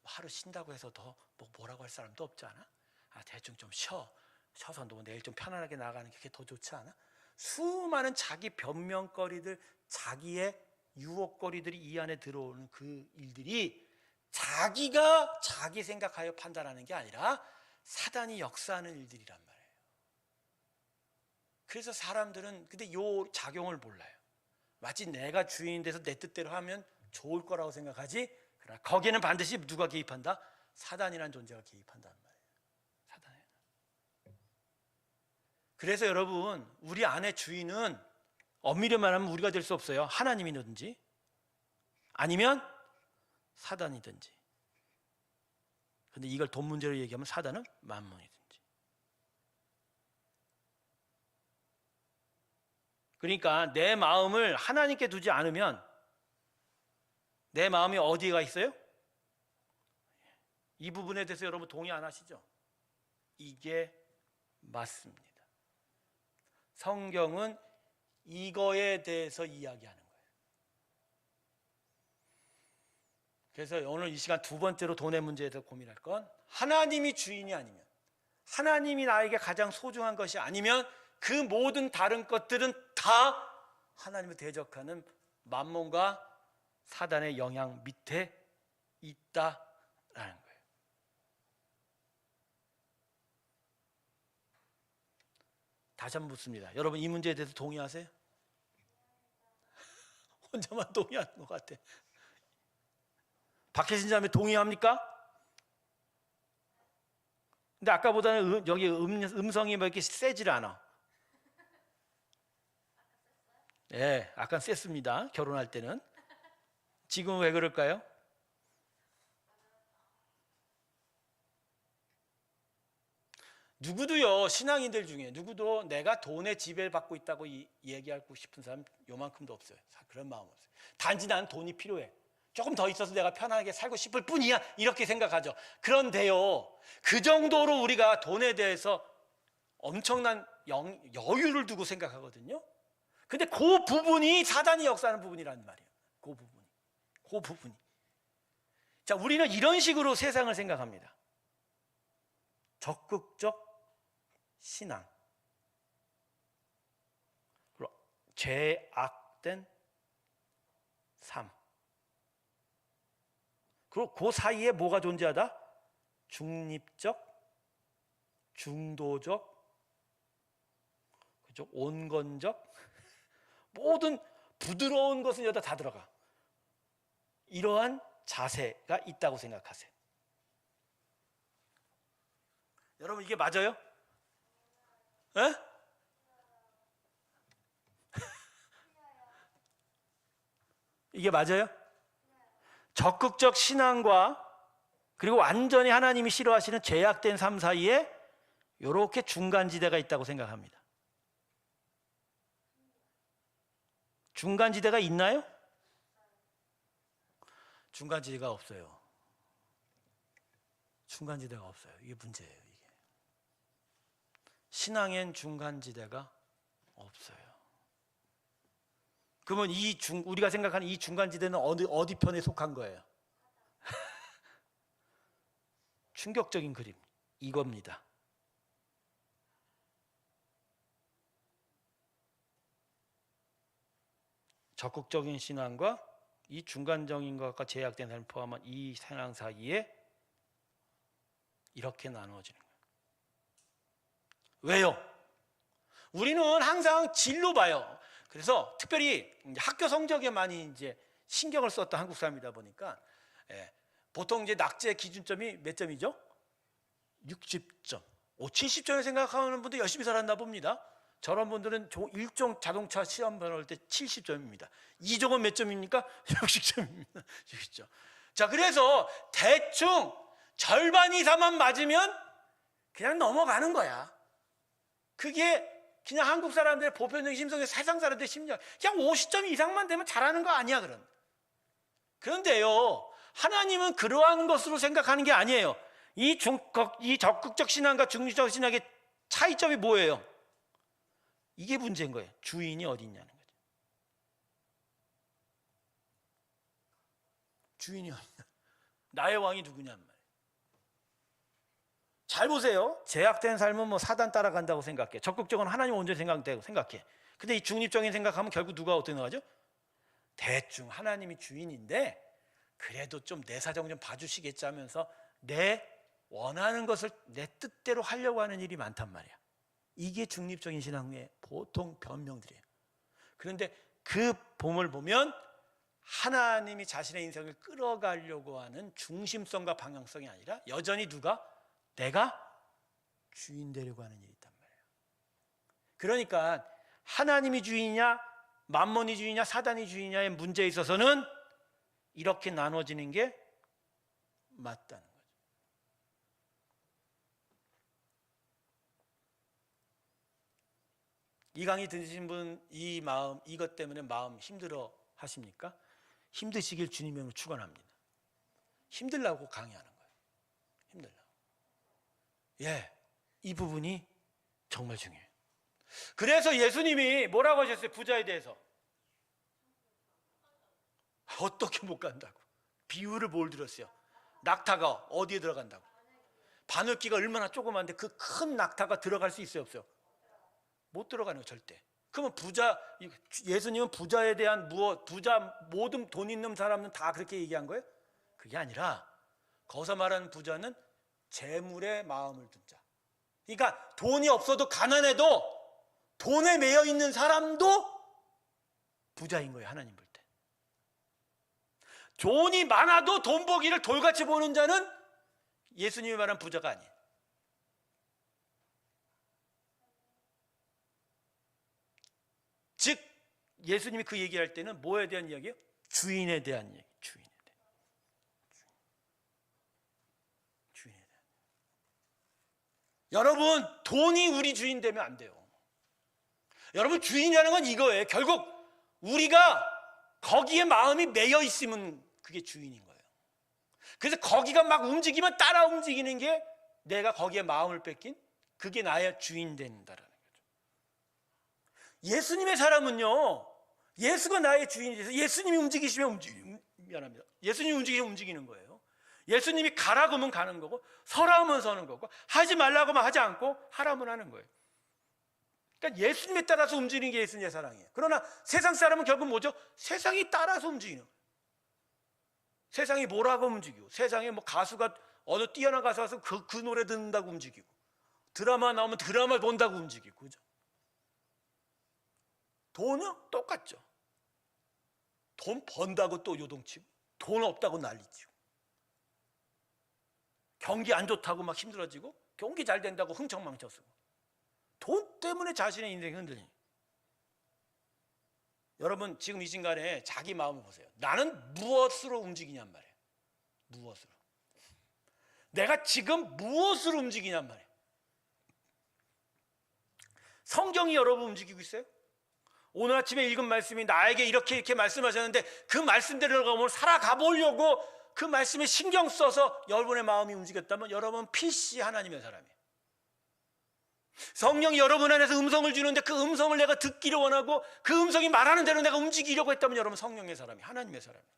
뭐 하루 쉰다고 해서 더 뭐라고 할 사람도 없지 않아? 대충 좀 쉬어서 너 내일 좀 편안하게 나가는 게 그게 더 좋지 않아? 수많은 자기 변명거리들, 자기의 유혹거리들이 이 안에 들어오는 그 일들이 자기가 자기 생각하여 판단하는 게 아니라 사단이 역사하는 일들이란 말이에요. 그래서 사람들은 근데 요 작용을 몰라요. 마치 내가 주인이 돼서 내 뜻대로 하면 좋을 거라고 생각하지, 그러나 거기에는 반드시 누가 개입한다? 사단이라는 존재가 개입한단 말이에요. 사단이에요. 그래서 여러분, 우리 안의 주인은 엄밀히 말하면 우리가 될 수 없어요. 하나님이든지 아니면 사단이든지. 근데 이걸 돈 문제로 얘기하면 사단은 만몬이든지. 그러니까 내 마음을 하나님께 두지 않으면 내 마음이 어디에 있어요? 이 부분에 대해서 여러분 동의 안 하시죠? 이게 맞습니다. 성경은 이거에 대해서 이야기하는 거예요. 그래서 오늘 이 시간 두 번째로 돈의 문제에 대해서 고민할 건, 하나님이 주인이 아니면, 하나님이 나에게 가장 소중한 것이 아니면 그 모든 다른 것들은 다 하나님을 대적하는 만몬과 사단의 영향 밑에 있다라는 거예요. 다시 한번 묻습니다. 여러분, 이 문제에 대해서 동의하세요? 혼자만 동의하는 것 같아. 박혜신 자매 동의합니까? 근데 아까보다는 여기 음성이 뭐 이렇게 세질 않아. 예, 아까 셌습니다. 결혼할 때는. 지금은 왜 그럴까요? 누구도요, 신앙인들 중에 누구도 내가 돈에 지배받고 있다고 얘기하고 싶은 사람 요만큼도 없어요. 그런 마음 없어요. 단지 난 돈이 필요해. 조금 더 있어서 내가 편하게 살고 싶을 뿐이야, 이렇게 생각하죠. 그런데요, 그 정도로 우리가 돈에 대해서 엄청난 여유를 두고 생각하거든요. 근데 그 부분이 사단이 역사하는 부분이라는 말이에요. 그 부분이. 자, 우리는 이런 식으로 세상을 생각합니다. 적극적 신앙, 그리고 죄악된 삶, 그리고 그 사이에 뭐가 존재하다? 중립적, 중도적, 그죠? 온건적, 모든 부드러운 것은 여기다 다 들어가. 이러한 자세가 있다고 생각하세요. 여러분 이게 맞아요? 에? 이게 맞아요? 적극적 신앙과 그리고 완전히 하나님이 싫어하시는 죄악된 삶 사이에 이렇게 중간지대가 있다고 생각합니다. 중간지대가 있나요? 중간지대가 없어요. 중간지대가 없어요. 이게 문제예요. 이게. 신앙엔 중간지대가 없어요. 그러면 우리가 생각하는 이 중간지대는 어디 편에 속한 거예요? 충격적인 그림 이겁니다. 적극적인 신앙과 이 중간적인 것과 제약된 삶을 포함한 이 신앙 사이에 이렇게 나누어지는 거예요. 왜요? 우리는 항상 질로 봐요. 그래서 특별히 학교 성적에 많이 이제 신경을 썼던 한국 사람이다 보니까 보통 이제 낙제 기준점이 몇 점이죠? 60점, 70점을 생각하는 분들 열심히 살았나 봅니다. 저런 분들은 일종 자동차 시험 볼 때 70점입니다. 2종은 몇 점입니까? 60점입니다. 60점. 자, 그래서 대충 절반 이상만 맞으면 그냥 넘어가는 거야. 그게 그냥 한국 사람들의 보편적인 심성의 세상 사람들의 심정. 그냥 50점 이상만 되면 잘하는 거 아니야, 그런. 그런데요, 하나님은 그러한 것으로 생각하는 게 아니에요. 이 적극적 신앙과 중립적 신앙의 차이점이 뭐예요? 이게 문제인 거예요. 주인이 어디 있냐는 거죠. 주인이 어디 있냐? 나의 왕이 누구냔 말이에요. 잘 보세요. 제약된 삶은 뭐 사단 따라간다고 생각해. 적극적으로 하나님 온전히 생각해. 근데 이 중립적인 생각하면 결국 누가 어떻게 나가죠? 대충 하나님이 주인인데 그래도 좀 내 사정 좀 봐주시겠지 하면서 내 원하는 것을 내 뜻대로 하려고 하는 일이 많단 말이야. 이게 중립적인 신앙의 보통 변명들이에요. 그런데 그 봄을 보면 하나님이 자신의 인생을 끌어가려고 하는 중심성과 방향성이 아니라 여전히 누가? 내가 주인 되려고 하는 일이 있단 말이에요. 그러니까 하나님이 주인이냐 만몬이 주인이냐 사단이 주인이냐의 문제에 있어서는 이렇게 나눠지는 게 맞다는 거죠. 이 강의 들으신 분 이것 때문에 마음 힘들어 하십니까? 힘드시길 주님의 축원합니다. 힘들라고 강의하는 거예요. 힘들라고. 이 부분이 정말 중요해요. 그래서 예수님이 뭐라고 하셨어요? 부자에 대해서 어떻게 못 간다고? 비유를 뭘 들었어요? 낙타가 어디에 들어간다고? 바늘귀가 얼마나 조그만데 그 큰 낙타가 들어갈 수 있어요? 없어요? 못 들어가는 거 절대. 그러면 예수님은 부자에 대한 모든 돈 있는 사람은 다 그렇게 얘기한 거예요? 그게 아니라 거기서 말하는 부자는 재물에 마음을 둔 자. 그러니까 돈이 없어도 가난해도 돈에 매여 있는 사람도 부자인 거예요. 하나님 볼 때. 돈이 많아도 돈 보기를 돌같이 보는 자는 예수님이 말한 부자가 아니에요. 즉 예수님이 그 얘기할 때는 뭐에 대한 이야기예요? 주인에 대한 얘기. 주인에 대한. 여러분 돈이 우리 주인 되면 안 돼요. 여러분 주인이라는 건 이거예요. 결국 우리가 거기에 마음이 매여 있으면 그게 주인인 거예요. 그래서 거기가 막 움직이면 따라 움직이는 게 내가 거기에 마음을 뺏긴 그게 나의 주인 된다라는 거죠. 예수님의 사람은요, 예수가 나의 주인이 돼서 예수님이 움직이시면 미안합니다. 예수님이 움직이시면 움직이는 거예요. 예수님이 가라고 하면 가는 거고 서라고 하면 서는 거고 하지 말라고 하면 하지 않고 하라면 하는 거예요. 그러니까 예수님에 따라서 움직이는 게 예수님의 사랑이에요. 그러나 세상 사람은 결국 뭐죠? 세상이 따라서 움직이는 거예요. 세상이 뭐라고 움직이고, 세상에 뭐 가수가 어느 뛰어난 가수 와서 그 노래 듣는다고 움직이고, 드라마 나오면 드라마 본다고 움직이고, 그죠? 돈은 똑같죠. 돈 번다고 또 요동치고, 돈 없다고 난리치고, 경기 안 좋다고 막 힘들어지고, 경기 잘 된다고 흥청망청 쓰고, 돈 때문에 자신의 인생이 흔들리니. 여러분 지금 이 순간에 자기 마음을 보세요. 나는 무엇으로 움직이냔 말이에요. 무엇으로. 내가 지금 무엇으로 움직이냔 말이에요. 성경이 여러분 움직이고 있어요? 오늘 아침에 읽은 말씀이 나에게 이렇게 말씀하셨는데 그 말씀대로 오늘 살아가 보려고 그 말씀에 신경 써서 여러분의 마음이 움직였다면 여러분 필시 하나님의 사람이에요. 성령이 여러분 안에서 음성을 주는데 그 음성을 내가 듣기를 원하고 그 음성이 말하는 대로 내가 움직이려고 했다면 여러분 성령의 사람이, 하나님의 사람이에요.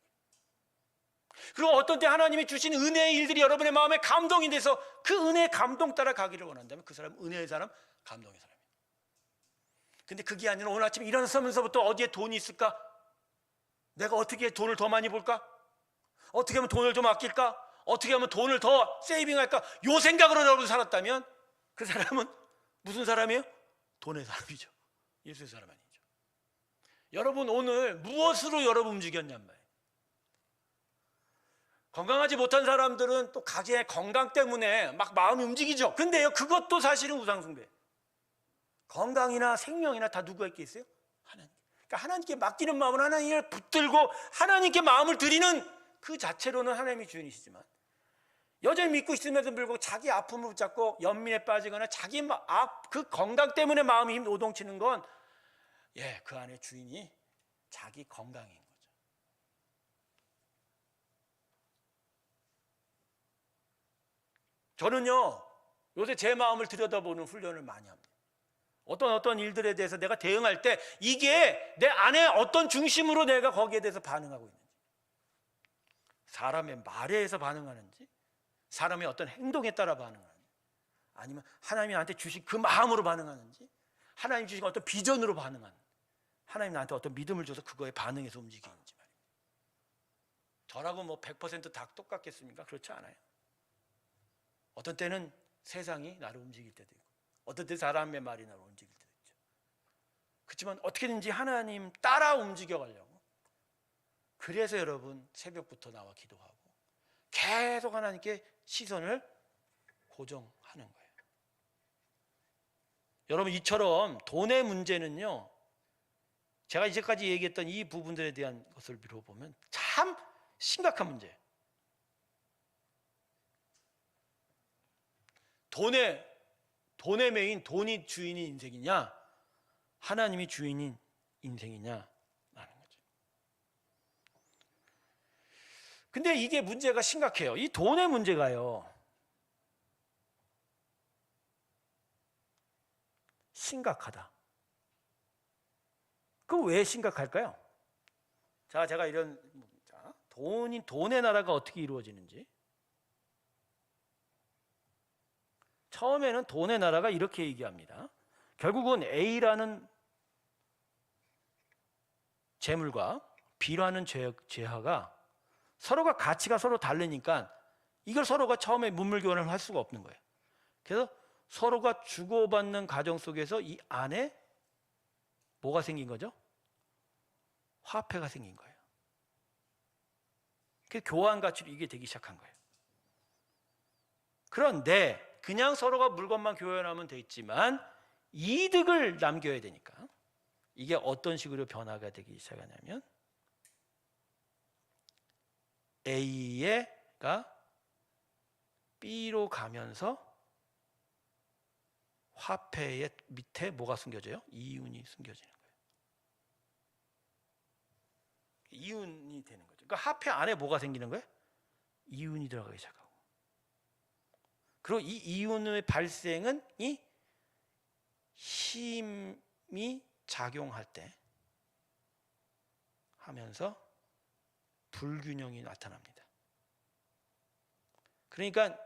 그리고 어떤 때 하나님이 주신 은혜의 일들이 여러분의 마음에 감동이 돼서 그 은혜의 감동 따라 가기를 원한다면 그 사람은 은혜의 사람, 감동의 사람이에요. 근데 그게 아니라 오늘 아침에 일어서면서부터 어디에 돈이 있을까? 내가 어떻게 돈을 더 많이 벌까? 어떻게 하면 돈을 좀 아낄까? 어떻게 하면 돈을 더 세이빙할까? 요 생각으로 여러분 살았다면 그 사람은 무슨 사람이에요? 돈의 사람이죠. 예수의 사람 아니죠. 여러분 오늘 무엇으로 여러분 움직였냔 말이에요. 건강하지 못한 사람들은 또 각자의 건강 때문에 막 마음이 움직이죠. 근데요 그것도 사실은 우상숭배. 건강이나 생명이나 다 누구에게 있어요? 하나님. 그러니까 하나님께 맡기는 마음은 하나님을 붙들고 하나님께 마음을 드리는 그 자체로는 하나님이 주인이시지만 여전히 믿고 있음에도 불구하고 자기 아픔을 붙잡고 연민에 빠지거나 자기 그 건강 때문에 마음이 오동치는 건 그 안에 주인이 자기 건강인 거죠. 저는요 요새 제 마음을 들여다보는 훈련을 많이 합니다. 어떤 일들에 대해서 내가 대응할 때 이게 내 안에 어떤 중심으로 내가 거기에 대해서 반응하고 있는지, 사람의 말에 의해서 반응하는지, 사람의 어떤 행동에 따라 반응하는지, 아니면 하나님이 나한테 주신 그 마음으로 반응하는지, 하나님 주신 어떤 비전으로 반응하는, 하나님 나한테 어떤 믿음을 줘서 그거에 반응해서 움직이는지 말입니다. 저라고 뭐 100% 다 똑같겠습니까? 그렇지 않아요. 어떤 때는 세상이 나를 움직일 때도 있고 어떤 때 사람의 말이 나를 움직일 때도 있죠. 그렇지만 어떻게든지 하나님 따라 움직여 가려고, 그래서 여러분 새벽부터 나와 기도하고 계속 하나님께 시선을 고정하는 거예요. 여러분 이처럼 돈의 문제는요, 제가 이제까지 얘기했던 이 부분들에 대한 것을 미뤄보면 참 심각한 문제예요. 돈의 메인, 돈이 주인인 인생이냐, 하나님이 주인인 인생이냐 라는 거죠. 근데 이게 문제가 심각해요. 이 돈의 문제가요, 심각하다. 그럼 왜 심각할까요? 자, 제가 돈의 나라가 어떻게 이루어지는지. 처음에는 돈의 나라가 이렇게 얘기합니다. 결국은 A라는 재물과 B라는 재화가 서로가 가치가 서로 다르니까 이걸 서로가 처음에 문물교환을 할 수가 없는 거예요. 그래서 서로가 주고받는 과정 속에서 이 안에 뭐가 생긴 거죠? 화폐가 생긴 거예요. 그 교환 가치로 이게 되기 시작한 거예요. 그런데 그냥 서로가 물건만 교환하면 되겠지만 이득을 남겨야 되니까 이게 어떤 식으로 변화가 되기 시작하냐면 A가 B로 가면서 화폐의 밑에 뭐가 숨겨져요? 이윤이 숨겨지는 거예요. 이윤이 되는 거죠. 그러니까 화폐 안에 뭐가 생기는 거예요? 이윤이 들어가기 시작하고. 그리고 이 이윤의 발생은 이 힘이 작용할 때 하면서 불균형이 나타납니다. 그러니까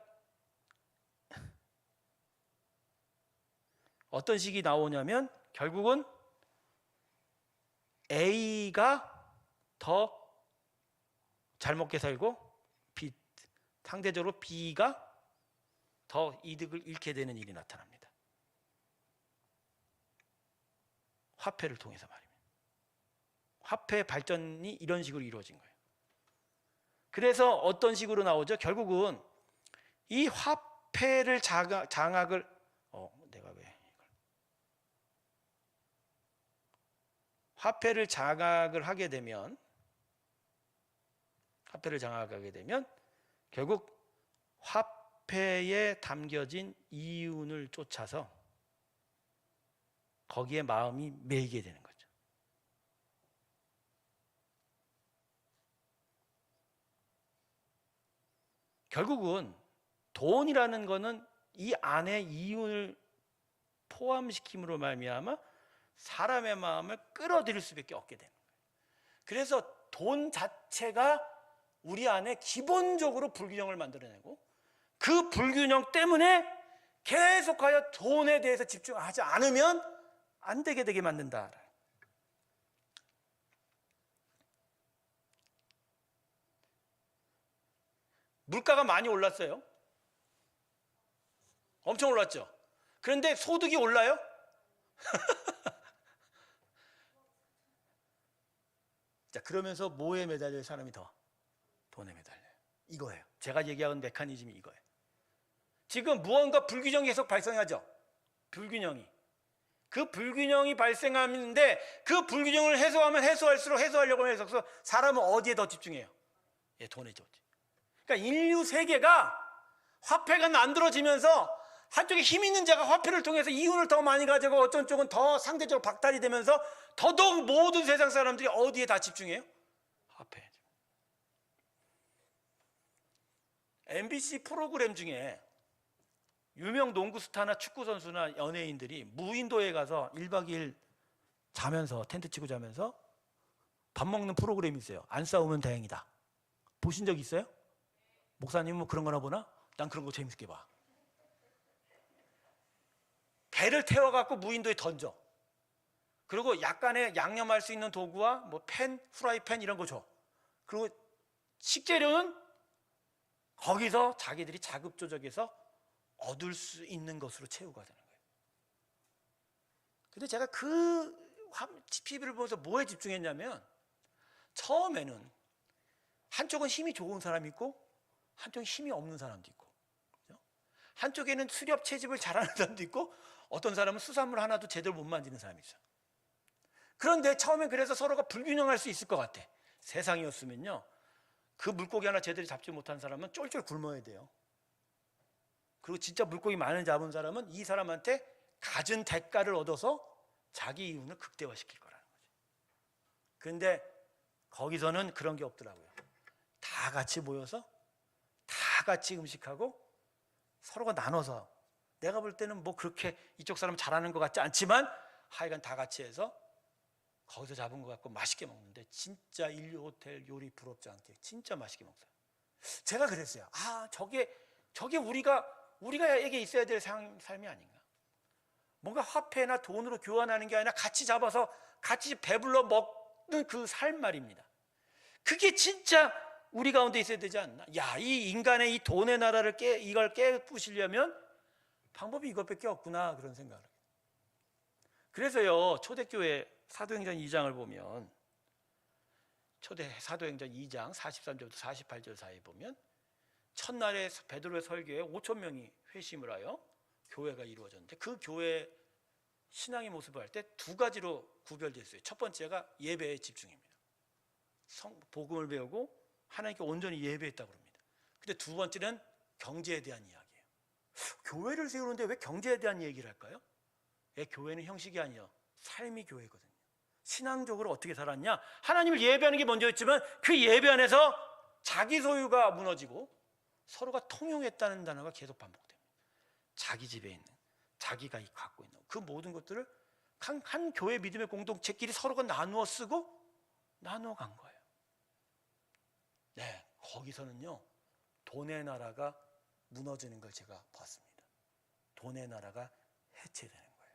어떤 식이 나오냐면 결국은 A가 더 잘 먹게 살고 상대적으로 B가 더 이득을 잃게 되는 일이 나타납니다. 화폐를 통해서 말입니다. 화폐 발전이 이런 식으로 이루어진 거예요. 그래서 어떤 식으로 나오죠? 결국은 이 화폐를 장악을 내가 왜 이걸 화폐를 장악을 하게 되면 결국 화폐에 담겨진 이윤을 쫓아서 거기에 마음이 매이게 되는 거죠. 결국은 돈이라는 거는 이 안에 이윤을 포함시킴으로 말미암아 사람의 마음을 끌어들일 수밖에 없게 되는 거예요. 그래서 돈 자체가 우리 안에 기본적으로 불균형을 만들어내고 그 불균형 때문에 계속하여 돈에 대해서 집중하지 않으면 안 되게 만든다. 물가가 많이 올랐어요. 엄청 올랐죠. 그런데 소득이 올라요? 자, 그러면서 뭐에 매달릴 사람이 더? 돈에 매달려요. 이거예요. 제가 얘기하는 메커니즘이 이거예요. 지금 무언가 불균형이 계속 발생하죠. 불균형이. 그 불균형이 발생하는데 그 불균형을 해소하면 해소할수록 해소하려고 해서 사람은 어디에 더 집중해요? 예, 돈에 집중. 그러니까 인류 세계가 화폐가 만들어지면서 한쪽에 힘 있는 자가 화폐를 통해서 이윤을 더 많이 가지고 어떤 쪽은 더 상대적으로 박탈이 되면서 더더욱 모든 세상 사람들이 어디에 다 집중해요? 화폐에. MBC 프로그램 중에 유명 농구 스타나 축구 선수나 연예인들이 무인도에 가서 1박 2일 자면서 텐트 치고 자면서 밥 먹는 프로그램이 있어요. 안 싸우면 다행이다. 보신 적 있어요? 목사님은 뭐 그런 거나 보나? 난 그런 거 재밌게 봐. 배를 태워갖고 무인도에 던져. 그리고 약간의 양념할 수 있는 도구와 뭐 팬, 프라이팬 이런 거 줘. 그리고 식재료는 거기서 자기들이 자급조적해서 얻을 수 있는 것으로 채우가 되는 거예요. 근데 제가 그 TV를 보면서 뭐에 집중했냐면 처음에는 한쪽은 힘이 좋은 사람이 있고 한쪽은 힘이 없는 사람도 있고, 그렇죠? 한쪽에는 수렵 채집을 잘하는 사람도 있고 어떤 사람은 수산물 하나도 제대로 못 만지는 사람이 있어요. 그런데 처음엔 그래서 서로가 불균형할 수 있을 것 같아. 세상이었으면요, 그 물고기 하나 제대로 잡지 못한 사람은 쫄쫄 굶어야 돼요. 그리고 진짜 물고기 많이 잡은 사람은 이 사람한테 갖은 대가를 얻어서 자기 이윤을 극대화시킬 거라는 거죠. 그런데 거기서는 그런 게 없더라고요. 다 같이 모여서 다 같이 음식하고 서로가 나눠서, 내가 볼 때는 뭐 그렇게 이쪽 사람 잘하는 것 같지 않지만 하여간 다 같이 해서 거기서 잡은 것 같고 맛있게 먹는데 진짜 인류 호텔 요리 부럽지 않게 진짜 맛있게 먹어요. 제가 그랬어요. 아, 저게 우리가에게 있어야 될 삶이 아닌가. 뭔가 화폐나 돈으로 교환하는 게 아니라 같이 잡아서 같이 배불러 먹는 그 삶 말입니다. 그게 진짜 우리 가운데 있어야 되지 않나? 야, 이 인간의 이 돈의 나라를 이걸 깨부시려면 방법이 이것밖에 없구나, 그런 생각을. 그래서요, 초대교회 사도행전 2장을 보면, 초대 사도행전 2장 43절부터 48절 사이에 보면 첫날에 베드로의 설교에 5천 명이 회심을 하여 교회가 이루어졌는데 그 교회 신앙의 모습을 할 때 두 가지로 구별됐어요. 첫 번째가 예배에 집중입니다. 복음을 배우고 하나님께 온전히 예배했다고 합니다. 근데 두 번째는 경제에 대한 이야기예요. 교회를 세우는데 왜 경제에 대한 얘기를 할까요? 교회는 형식이 아니라 삶이 교회거든요. 신앙적으로 어떻게 살았냐? 하나님을 예배하는 게 먼저였지만 그 예배 안에서 자기 소유가 무너지고 서로가 통용했다는 단어가 계속 반복됩니다. 자기 집에 있는, 자기가 갖고 있는 그 모든 것들을 한 교회 믿음의 공동체끼리 서로가 나누어 쓰고 나누어 간 거예요. 네, 거기서는요, 돈의 나라가 무너지는 걸 제가 봤습니다. 돈의 나라가 해체되는 거예요.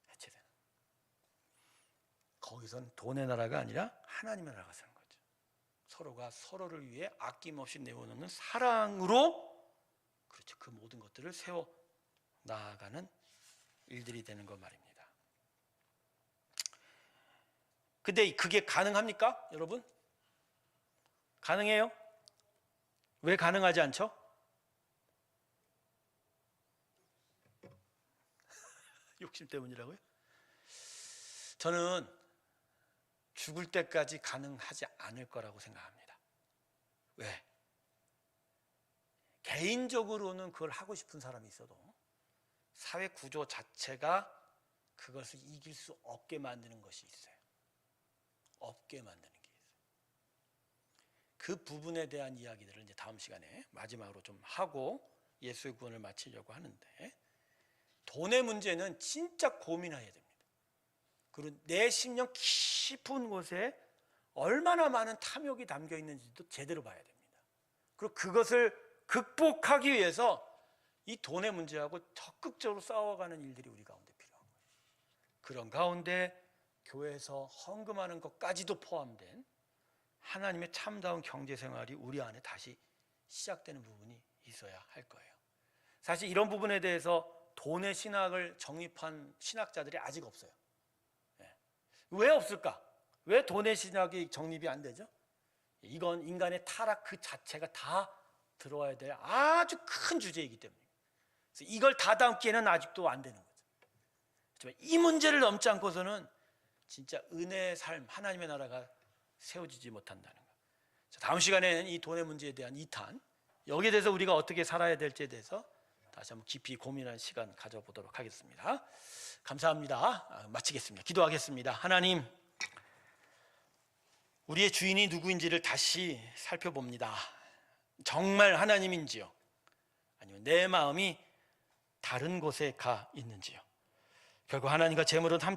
해체되는. 거기선 돈의 나라가 아니라 하나님의 나라가 사는 거죠. 서로가 서로를 위해 아낌없이 내어놓는 사랑으로, 그렇죠, 그 모든 것들을 세워 나아가는 일들이 되는 것 말입니다. 근데 그게 가능합니까, 여러분? 가능해요? 왜 가능하지 않죠? 욕심 때문이라고요? 저는 죽을 때까지 가능하지 않을 거라고 생각합니다. 왜? 개인적으로는 그걸 하고 싶은 사람이 있어도 사회 구조 자체가 그것을 이길 수 없게 만드는 것이 있어요. 없게 만드는 게 있어요. 그 부분에 대한 이야기들을 이제 다음 시간에 마지막으로 좀 하고 예수의 구원을 마치려고 하는데, 돈의 문제는 진짜 고민해야 됩니다. 그리고 내 심령 깊은 곳에 얼마나 많은 탐욕이 담겨 있는지도 제대로 봐야 됩니다. 그리고 그것을 극복하기 위해서 이 돈의 문제하고 적극적으로 싸워가는 일들이 우리 가운데 필요한 거예요. 그런 가운데 교회에서 헌금하는 것까지도 포함된 하나님의 참다운 경제생활이 우리 안에 다시 시작되는 부분이 있어야 할 거예요. 사실 이런 부분에 대해서 돈의 신학을 정립한 신학자들이 아직 없어요. 왜 없을까? 왜 돈의 신학이 정립이 안 되죠? 이건 인간의 타락 그 자체가 다 들어와야 될 아주 큰 주제이기 때문입니다. 그래서 이걸 다 담기에는 아직도 안 되는 거죠. 하지만 이 문제를 넘지 않고서는 진짜 은혜의 삶, 하나님의 나라가 세워지지 못한다는 거. 다음 시간에는 이 돈의 문제에 대한 2탄, 여기에 대해서 우리가 어떻게 살아야 될지에 대해서 다시 한번 깊이 고민하는 시간 가져보도록 하겠습니다. 감사합니다. 마치겠습니다. 기도하겠습니다. 하나님, 우리의 주인이 누구인지를 다시 살펴봅니다. 정말 하나님인지요? 아니면 내 마음이 다른 곳에 가 있는지요? 결국 하나님과 재물은